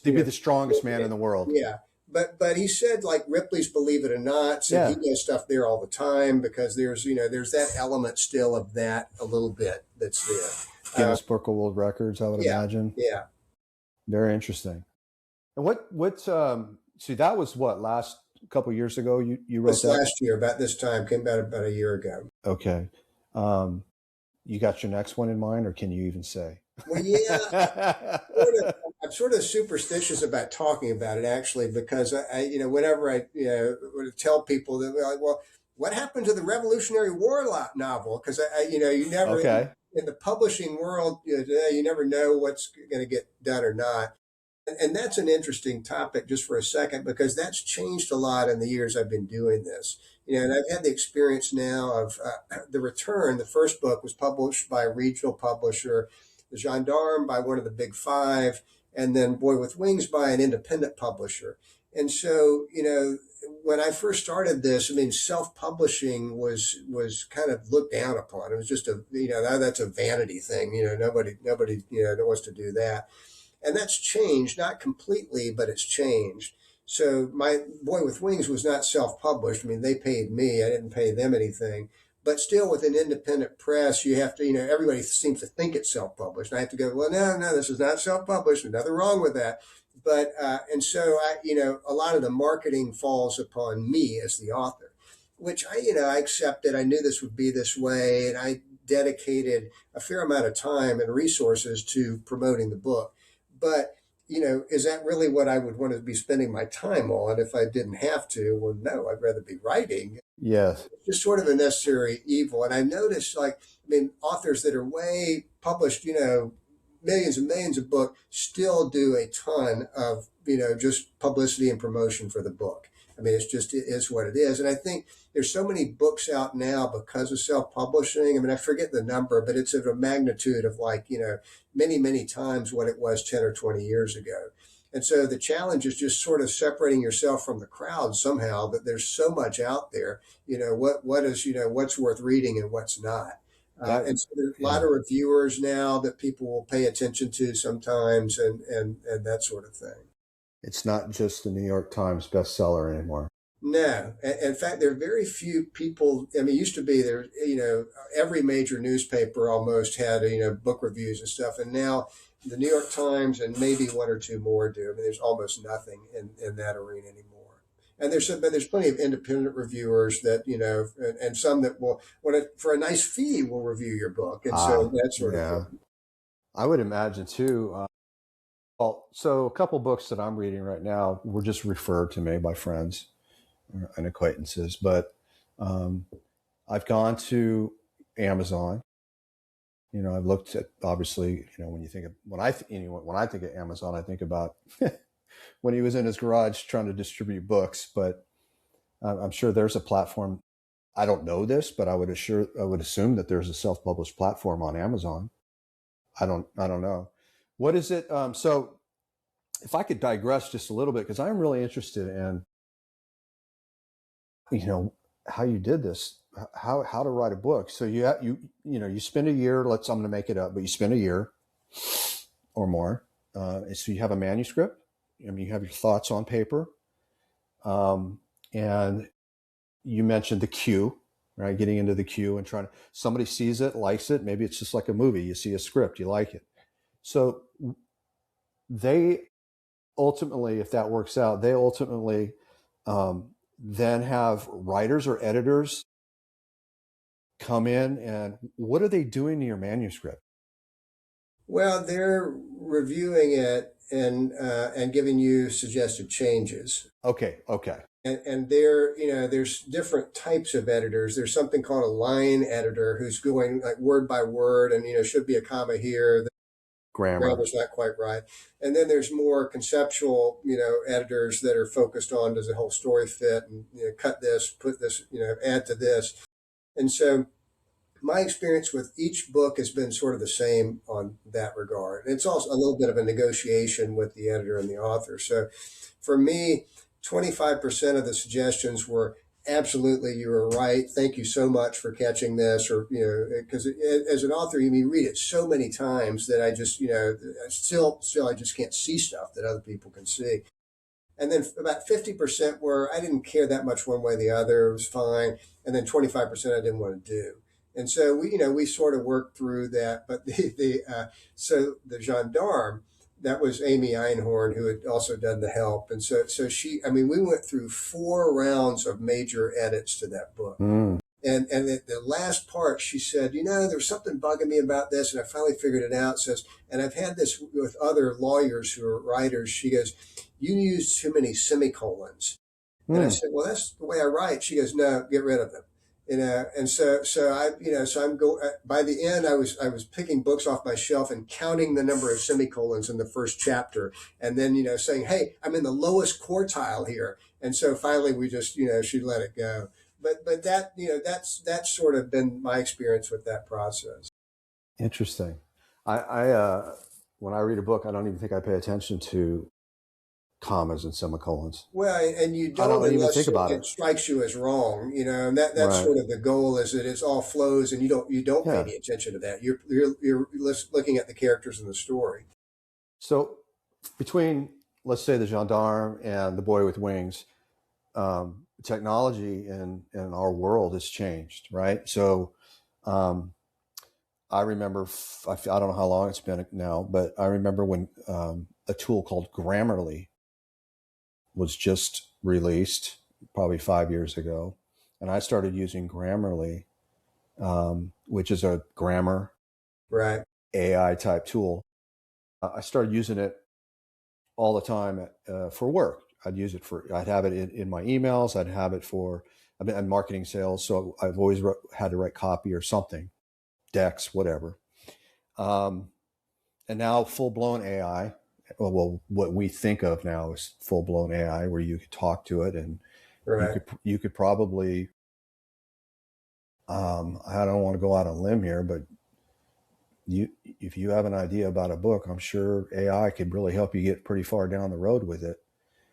be the strongest man in the world. Yeah. But he said, like, Ripley's Believe It or Not, said he does stuff there all the time because there's that element still of that a little bit that's there. Guinness Book of World Records, I would imagine. Yeah. Very interesting. And what see, that was what, last couple of years ago you wrote that? Last year, about this time, came out about a year ago. Okay. You got your next one in mind, or can you even say? Well, yeah, I'm sort of superstitious about talking about it, actually, because I whenever I would tell people that, like, well, what happened to the Revolutionary War novel? Because you never in the publishing world today, you never know what's going to get done or not. And that's an interesting topic just for a second, because that's changed a lot in the years I've been doing this. And I've had the experience now of The Return. The first book was published by a regional publisher, The Gendarme by one of the big five, and then Boy with Wings by an independent publisher. And so, when I first started this, I mean, self-publishing was kind of looked down upon. It was just that's a vanity thing. Nobody wants to do that. And that's changed, not completely, but it's changed. So my Boy with Wings was not self-published. I mean, they paid me. I didn't pay them anything. But still, with an independent press, you have to, everybody seems to think it's self-published. And I have to go, well, no, this is not self-published. There's nothing wrong with that. But, and so a lot of the marketing falls upon me as the author, which I accepted. I knew this would be this way. And I dedicated a fair amount of time and resources to promoting the book. But, is that really what I would want to be spending my time on if I didn't have to? Well, no, I'd rather be writing. Yes. It's just sort of a necessary evil. And I noticed, authors that are way published, millions and millions of books still do a ton of, just publicity and promotion for the book. I mean, it is what it is. And I think there's so many books out now because of self-publishing. I mean, I forget the number, but it's of a magnitude of many, many times what it was 10 or 20 years ago. And so the challenge is just sort of separating yourself from the crowd somehow, that there's so much out there, what's worth reading and what's not. And so there's a lot of reviewers now that people will pay attention to sometimes and that sort of thing. It's not just the New York Times bestseller anymore. No. In fact, there are very few people. I mean, it used to be there, every major newspaper almost had, book reviews and stuff. And now the New York Times and maybe one or two more do. I mean, there's almost nothing in that arena anymore. And there's plenty of independent reviewers that, and some that will, for a nice fee, will review your book. And so that sort of thing. I would imagine too. Well, so a couple books that I'm reading right now were just referred to me by friends and acquaintances, but I've gone to Amazon. I've looked at, obviously, when I think of Amazon, I think about when he was in his garage trying to distribute books. But I'm sure there's a platform. I don't know this, but I would assume that there's a self-published platform on Amazon. I don't know. What is it? So if I could digress just a little bit, because I'm really interested in, how you did this, how to write a book. So you spend a year, I'm going to make it up, but you spend a year or more. So you have a manuscript. I mean, you have your thoughts on paper. And you mentioned the queue, right? Getting into the queue and somebody sees it, likes it. Maybe it's just like a movie. You see a script, you like it. So they ultimately, if that works out, they ultimately then have writers or editors come in, and what are they doing to your manuscript? Well, they're reviewing it and giving you suggested changes. Okay. And there's different types of editors. There's something called a line editor who's going like word by word, and should be a comma here. grammar. Grammar's not quite right. And then there's more conceptual, editors that are focused on, does the whole story fit, and cut this, put this, add to this. And so my experience with each book has been sort of the same on that regard. And it's also a little bit of a negotiation with the editor and the author. So for me, 25% of the suggestions were, absolutely, you were right. Thank you so much for catching this. Or, because as an author, you read it so many times that I just, still, I just can't see stuff that other people can see. And then about 50% were, I didn't care that much one way or the other. It was fine. And then 25% I didn't want to do. And so we sort of worked through that. But so the gendarme, that was Amy Einhorn, who had also done The Help. And so she, we went through 4 rounds of major edits to that book. Mm. And the last part, she said, there's something bugging me about this. And I finally figured it out. Says, and I've had this with other lawyers who are writers. She goes, you use too many semicolons. And I said, well, that's the way I write. She goes, no, get rid of them. And so I'm by the end, I was picking books off my shelf and counting the number of semicolons in the first chapter. And then, saying, hey, I'm in the lowest quartile here. And so finally we just, she let it go. But that, that's sort of been my experience with that process. Interesting. I when I read a book, I don't even think I pay attention to commas and semicolons. Well, and you don't even think about it strikes you as wrong, and that's Right. sort of the goal, is that it's all flows, and you don't pay any attention to that. You're looking at the characters in the story. So between, let's say, the gendarme and the boy with wings, technology in our world has changed, right? So I remember, I don't know how long it's been now, but I remember when a tool called Grammarly was just released probably 5 years ago. And I started using Grammarly, which is a grammar right AI type tool. I started using it all the time for work. I'd have it in my emails. I'd have it for, I've been in marketing sales. So I've always had to write copy or something, decks, whatever. And now full-blown AI, well, what we think of now is full-blown AI, where you could talk to it, and right. you could probably, I don't want to go out on a limb here, but if you have an idea about a book, I'm sure AI could really help you get pretty far down the road with it.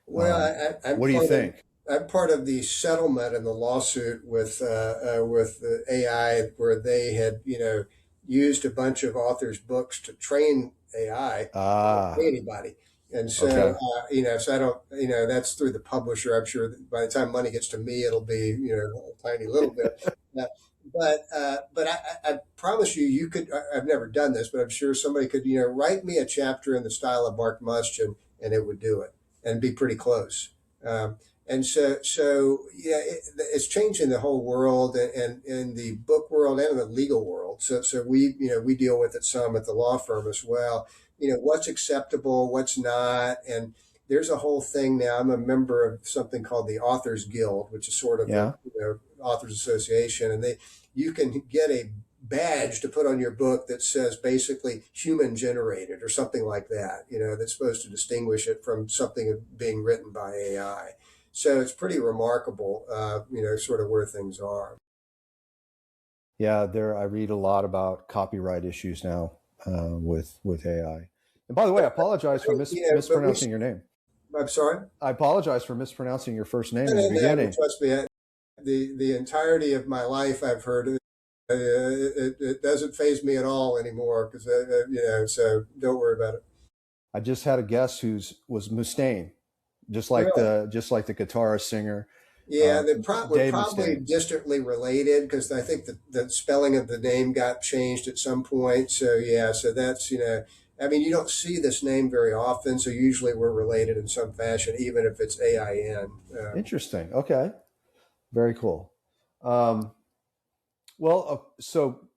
Well, what do you think? I'm part of the settlement in the lawsuit with the AI, where they had used a bunch of authors' books to train AI, anybody. And so, okay. so I don't, that's through the publisher. I'm sure that by the time money gets to me, it'll be, a tiny little bit. But I promise you could, I've never done this, but I'm sure somebody could, write me a chapter in the style of Mark Mustian, and it would do it and be pretty close. And so it's changing the whole world, and in the book world and in the legal world. So we deal with it some at the law firm as well. What's acceptable, what's not, and there's a whole thing now. I'm a member of something called the Authors Guild, which is sort of a authors association, and you can get a badge to put on your book that says basically human generated or something like that. That's supposed to distinguish it from something being written by AI. So it's pretty remarkable, sort of where things are. Yeah, I read a lot about copyright issues now with AI. And by the way, I apologize for mispronouncing your name. I'm sorry? I apologize for mispronouncing your first name in the beginning. Trust me, the entirety of my life I've heard it. It doesn't faze me at all anymore, because so don't worry about it. I just had a guest was Mustaine, just like the guitarist singer. Yeah, we're probably distantly related, because I think the spelling of the name got changed at some point. So so that's you don't see this name very often, so usually we're related in some fashion, even if it's AIN. Interesting. Okay, very cool. So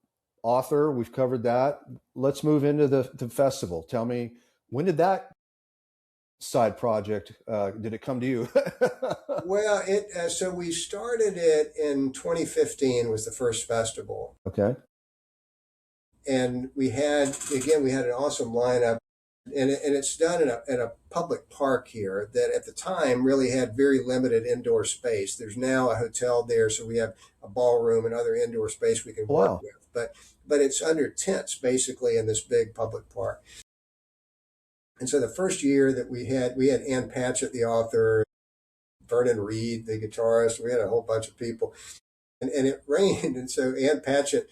author, we've covered that. Let's move into the festival. Tell me, when did that side project, did it come to you? Well, so we started it in 2015 was the first festival. Okay. and we had an awesome lineup, and it's done in a public park here that at the time really had very limited indoor space. There's now a hotel there, so we have a ballroom and other indoor space we can work Wow. with. But it's under tents basically in this big public park. And so the first year that we had Ann Patchett, the author, Vernon Reed, the guitarist. We had a whole bunch of people, and it rained, and so Ann Patchett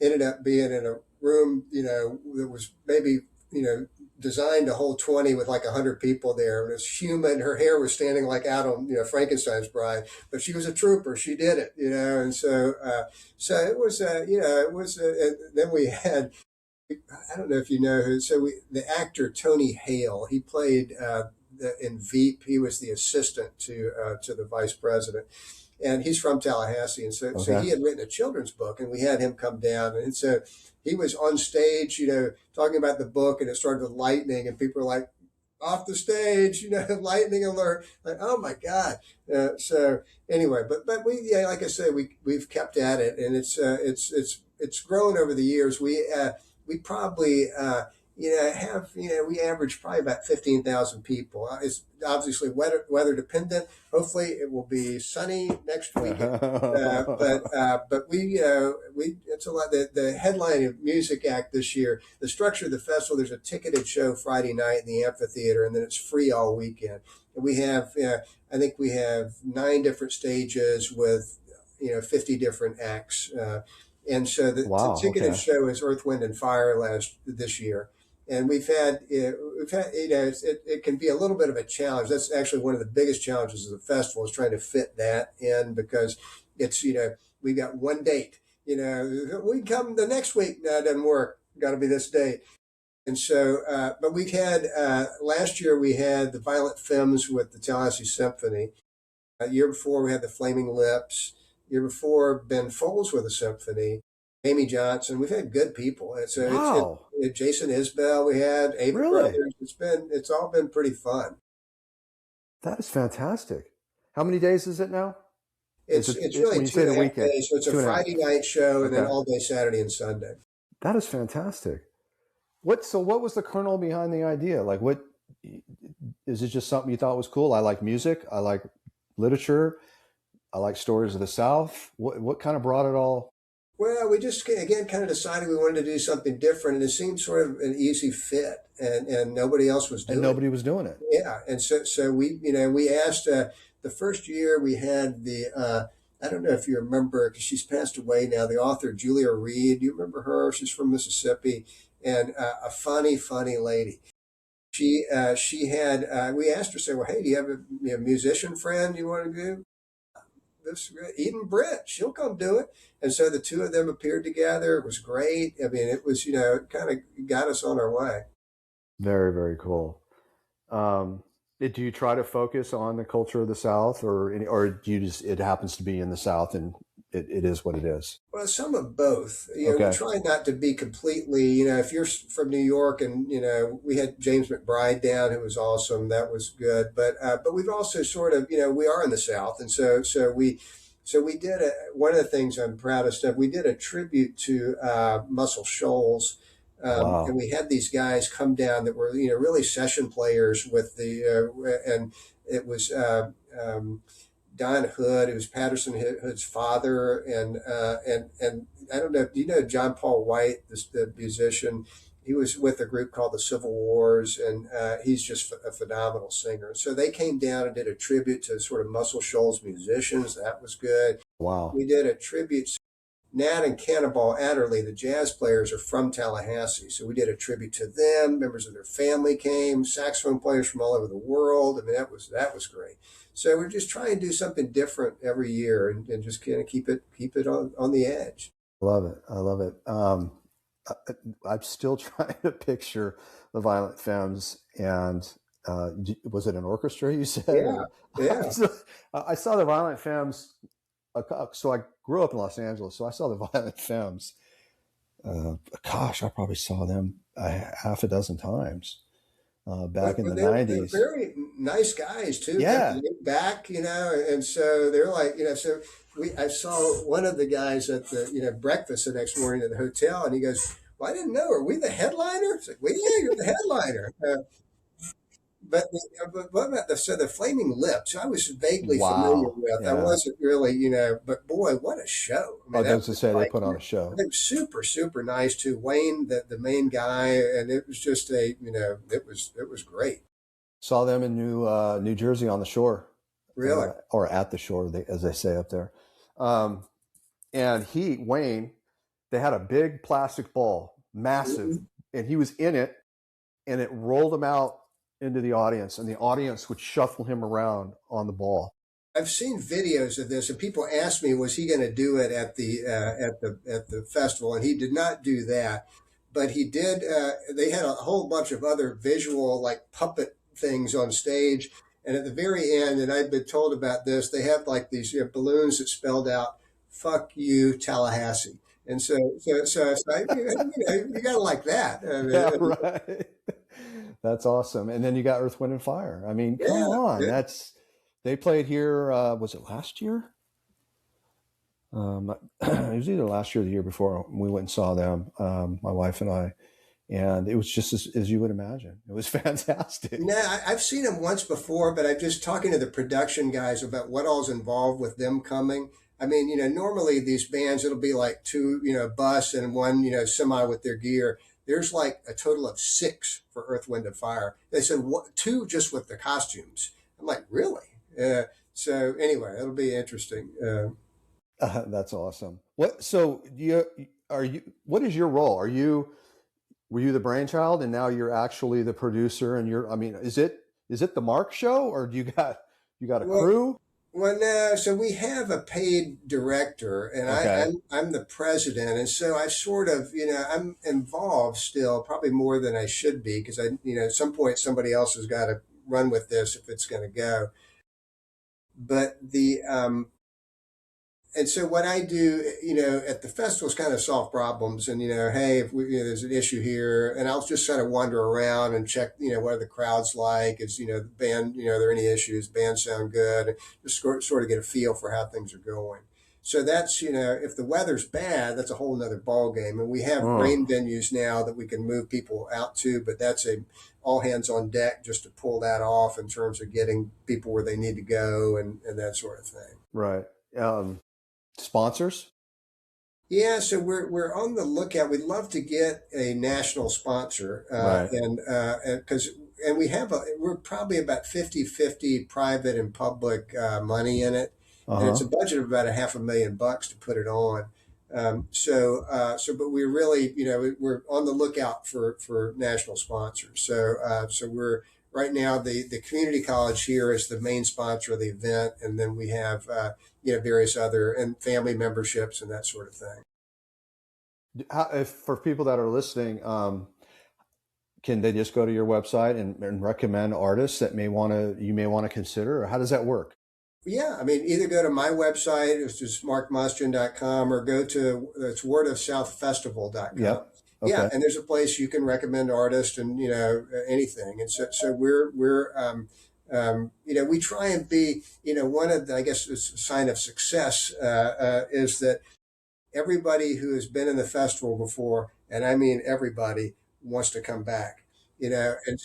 ended up being in a room, that was maybe, designed to hold 20 with like 100 people there. It was humid. Her hair was standing like out on, Frankenstein's Bride, but she was a trooper. She did it, and so it was, it was. Then we had, I don't know if you know who. So the actor Tony Hale, he played in Veep. He was the assistant to the vice president, and he's from Tallahassee, and so he had written a children's book, and we had him come down, and so he was on stage, talking about the book, and it started with lightning, and people were like, off the stage, lightning alert, like, oh my God. So anyway, but we, like I said, we've kept at it, and it's grown over the years. We probably, we average probably about 15,000 people. It's obviously weather dependent. Hopefully it will be sunny next weekend. But we it's a lot. The headline of Music Act this year, the structure of the festival, there's a ticketed show Friday night in the amphitheater, and then it's free all weekend. And we have, I think we have 9 different stages with, 50 different acts. And so the ticketed show is Earth, Wind, and Fire this year. And we've had, it can be a little bit of a challenge. That's actually one of the biggest challenges of the festival, is trying to fit that in, because it's, we've got one date, we come the next week. No, it doesn't work. Got to be this date. And so, but we've had, last year we had the Violent Femmes with the Tallahassee Symphony. The year before we had the Flaming Lips. Year before, Ben Folds with a symphony, Amy Johnson. We've had good people. So it's Jason Isbell. We had Ava Brothers. It's all been pretty fun. That is fantastic. How many days is it now? It's really 2.5 days. So it's a Friday night show, and then all day Saturday and Sunday. That is fantastic. What was the kernel behind the idea? Like, what is it? Just something you thought was cool? I like music. I like literature. I like stories of the South. What kind of brought it all? Well, we just, again, kind of decided we wanted to do something different, and it seemed sort of an easy fit, and nobody else was doing it. And nobody was doing it. Yeah. And so we, we asked, the first year we had the, I don't know if you remember, because she's passed away now, the author Julia Reed. Do you remember her? She's from Mississippi, and a funny lady. She had, we asked her, say, well, hey, do you have a musician friend you want to do this? Eden Britt, she'll come do it. And so the two of them appeared together. It was great. I mean, it was, it kind of got us on our way. Very, very cool. Do you try to focus on the culture of the South, or do you just, it happens to be in the South and it is what it is? Well, some of both. We try not to be completely, if you're from New York, and, we had James McBride down, who was awesome. That was good. But we've also sort of, we are in the South. And so we did one of the things I'm proudest of, we did a tribute to Muscle Shoals. And we had these guys come down that were, really session players with and it was Don Hood. It was Patterson Hood's father, and I don't know. Do you know John Paul White, the musician? He was with a group called the Civil Wars, and he's just a phenomenal singer. So they came down and did a tribute to sort of Muscle Shoals musicians. That was good. Wow. We did a tribute. Nat and Cannonball Adderley, the jazz players, are from Tallahassee. So we did a tribute to them. Members of their family came, saxophone players from all over the world. I mean, that was great. So we're just trying to do something different every year, and just kind of keep it on the edge. I love it. I'm still trying to picture the Violent Femmes. And was it an orchestra, you said? Yeah. I saw the Violent Femmes. So I grew up in Los Angeles, so I saw the Violent Femmes. I probably saw them half a dozen times back in the 90s. They're very nice guys too. Yeah. Back, and so they're like, so I saw one of the guys at the, breakfast the next morning at the hotel, and he goes, well, I didn't know. Are we the headliner? It's like, well, yeah, you're the headliner. But what about the Flaming Lips? I was vaguely familiar Wow. with. I Yeah. wasn't really, but boy, what a show! I mean, Oh, that that's to was say they like, put on a show. it was super, super nice too. Wayne, the main guy, and it was just it was great. Saw them in New Jersey on the shore, Really. or at the shore, as they say up there. Um, and Wayne, they had a big plastic ball, massive, Mhm. and he was in it, and it rolled him out into the audience, and the audience would shuffle him around on the ball. I've seen videos of this, and people asked me, was he going to do it at the festival, and he did not do that, but he did. They had a whole bunch of other visual, like puppet things on stage, and at the very end, and I've been told about this, they have like these balloons that spelled out "Fuck you, Tallahassee," and you got to like that. I Yeah, mean, right. That's awesome. And then you got Earth, Wind, and Fire. I mean, come yeah, on. yeah. They played here. Was it last year? It was either last year or the year before. We went and saw them, my wife and I, and it was just as you would imagine. It was fantastic. No, I've seen them once before, but I'm just talking to the production guys about what all's involved with them coming. I mean, normally these bands, it'll be like two, bus and one, semi with their gear. There's like a total of six for Earth, Wind, and Fire. They said what, two just with the costumes. I'm like, really? So anyway, it'll be interesting. That's awesome. What? So you are you? What is your role? Were you the brainchild, and now you're actually the producer? And I mean, is it the Mark show, or do you got a Well, crew? Well, no. So we have a paid director, and Okay. I'm the president, and so I sort of, I'm involved still, probably more than I should be, because at some point somebody else has got to run with this if it's going to go. But and so what I do, at the festival is kind of solve problems, and hey, if there's an issue here, and I'll just kind of wander around and check, what are the crowds like? Is the band, are there any issues? Band sound good? And just sort of get a feel for how things are going. So that's if the weather's bad, that's a whole nother ball game, and we have Oh, rain venues now that we can move people out to, but that's a all hands on deck just to pull that off in terms of getting people where they need to go and that sort of thing. right. Sponsors. Yeah, so we're on the lookout. We'd love to get a national sponsor, Right. and we're probably about 50-50 private and public money in it, Uh and it's huh. a budget of about $500,000 to put it on. But we're really, we're on the lookout for national sponsors. So we're right now the community college here is the main sponsor of the event, and then we have various other and family memberships and that sort of thing. If for people that are listening, can they just go to your website and recommend artists that you may want to consider, or how does that work? Yeah, I mean, either go to my website, it's just markmustian.com, or go to it's wordofsouthfestival.com. Yep. Yeah, Okay. and there's a place you can recommend artists and anything. And so we try and be one of the, I guess it's a sign of success is that everybody who has been in the festival before, and I mean everybody, wants to come back. And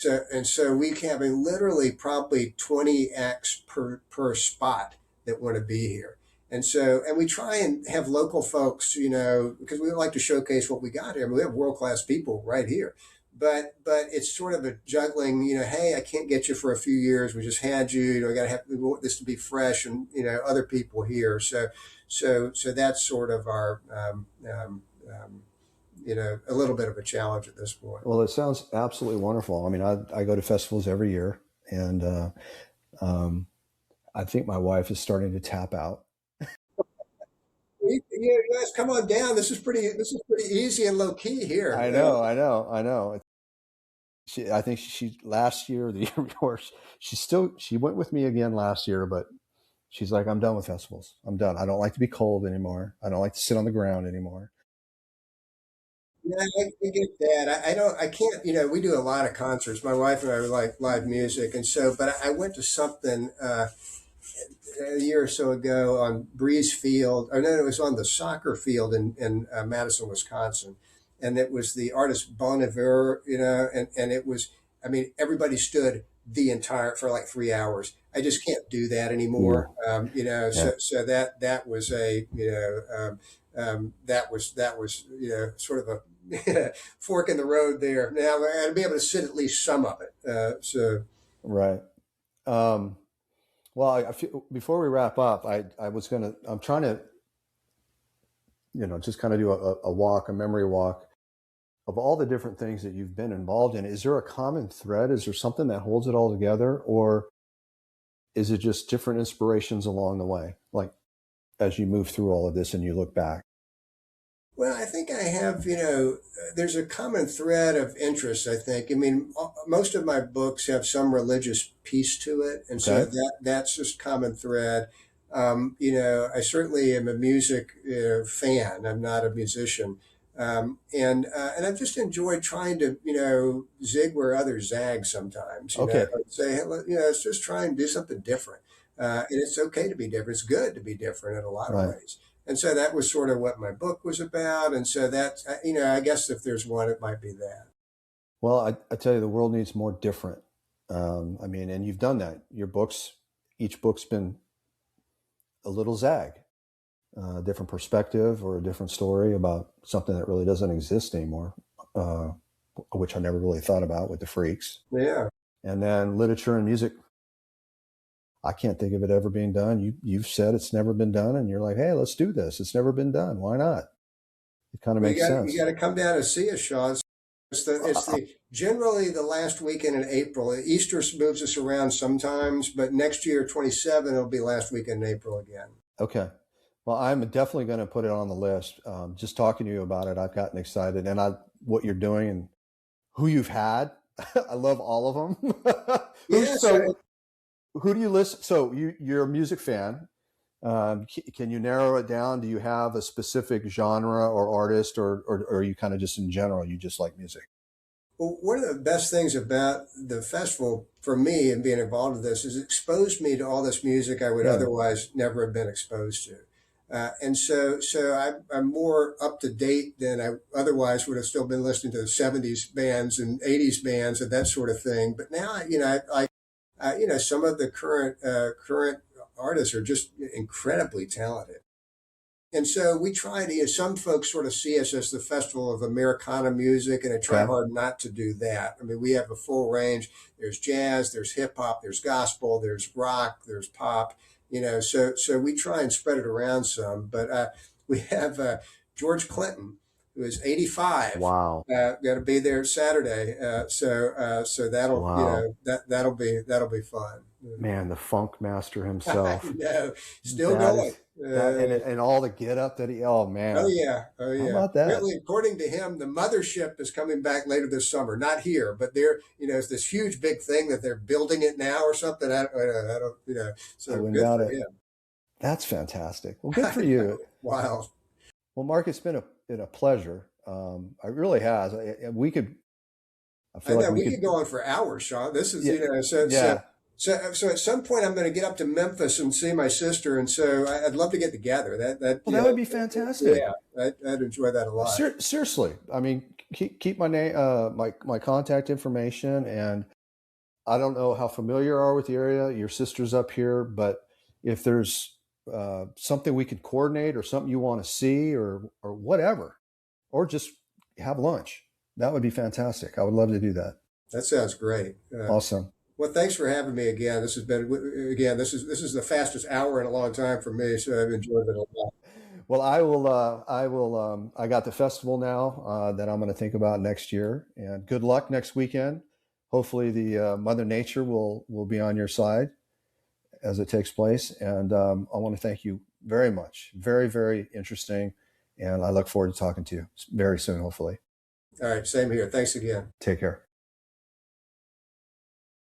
so we having literally probably 20 acts per spot that want to be here. And we try and have local folks, because we like to showcase what we got here. I mean, we have world class people right here, but it's sort of a juggling. Hey, I can't get you for a few years. We just had you. I got to have we want this to be fresh, and other people here. So that's sort of our a little bit of a challenge at this point. Well, it sounds absolutely wonderful. I mean, I go to festivals every year, and um, I think my wife is starting to tap out. You guys, come on down. This is pretty easy and low key here. I know, I know, I know. I think she last year, the year before, she went with me again last year, but she's like, I'm done with festivals. I'm done. I don't like to be cold anymore. I don't like to sit on the ground anymore. Yeah, I get that. I don't. I can't. We do a lot of concerts. My wife and I like live music, and so. But I went to something a year or so ago on Breeze Field. Or no, it was on the soccer field in Madison, Wisconsin, and it was the artist Bon Iver, and it was, I mean, everybody stood the entire for like 3 hours. I just can't do that anymore. Ooh, yeah. So that was a, that was sort of a fork in the road there. Now I'd be able to sit at least some of it. Right. Um, well, I feel, before we wrap up, I'm trying to, just kind of do a memory walk of all the different things that you've been involved in. Is there a common thread? Is there something that holds it all together? Or is it just different inspirations along the way? Like as you move through all of this and you look back? Well, I think I have, there's a common thread of interest, I think. I mean, most of my books have some religious piece to it. And so Okay. that's just common thread. I certainly am a music fan. I'm not a musician. And I've just enjoyed trying to, zig where others zag sometimes, Okay. say, hey, let's just try and do something different. And it's okay to be different. It's good to be different in a lot of Right. ways. And so that was sort of what my book was about. And so that, I guess if there's one, it might be that. Well, I tell you, the world needs more different. I mean, and you've done that. Each book's been a little zag, a different perspective or a different story about something that really doesn't exist anymore, which I never really thought about with the Freaks. Yeah. And then literature and music, I can't think of it ever being done. You've said it's never been done, and you're like, hey, let's do this. It's never been done. Why not? It kind of Well, makes you sense. got to come down and see us, Sean. It's generally the last weekend in April. Easter moves us around sometimes, but next year, 27, it'll be last weekend in April again. Okay. Well, I'm definitely going to put it on the list. Just talking to you about it, I've gotten excited, and what you're doing and who you've had. I love all of them. Yeah. Who do you listen? So you're a music fan. Can you narrow it down? Do you have a specific genre or artist, or are you kind of just in general, you just like music? Well, one of the best things about the festival for me and being involved with this is it exposed me to all this music I would Yeah. otherwise never have been exposed to. And so I'm more up to date than I otherwise would have still been listening to the 70s bands and 80s bands and that sort of thing. But now, some of the current artists are just incredibly talented. And so we try to, some folks sort of see us as the festival of Americana music, and I try Okay. hard not to do that. I mean, we have a full range. There's jazz, there's hip hop, there's gospel, there's rock, there's pop, so we try and spread it around some. But we have George Clinton, who is 85, Wow. got to be there Saturday. So that'll, Wow. that'll be fun. Man, the funk master I himself. know, still That going. is that, and all the get up that oh Oh man. yeah, oh How yeah. about that? Apparently, according to him, the mothership is coming back later this summer. Not here, but it's this huge big thing that they're building it now or something. I don't, I So wouldn't good doubt for it. him. That's fantastic. Well, good I for you. know. Wow. Well, Mark, it's been a pleasure. It really has. I I feel like know we we could. could go on for hours, Sean. This is, Yeah. Yeah. so at some point I'm going to get up to Memphis and see my sister, and so I'd love to get together. Well, that would be fantastic. Yeah, I'd enjoy that a lot. Seriously, I mean, keep my name, my contact information, and I don't know how familiar you are with the area. Your sister's up here, but if there's something we could coordinate, or something you want to see, or whatever, or just have lunch, that would be fantastic. I would love to do that. That sounds great. Awesome. Well, thanks for having me again. This is the fastest hour in a long time for me, so I've enjoyed it a lot. Well, I will. I will. I got the festival now that I'm going to think about next year, and good luck next weekend. Hopefully, the Mother Nature will be on your side as it takes place. And I want to thank you very much. Very, very interesting, and I look forward to talking to you very soon. Hopefully. All right, same here. Thanks again. Take care.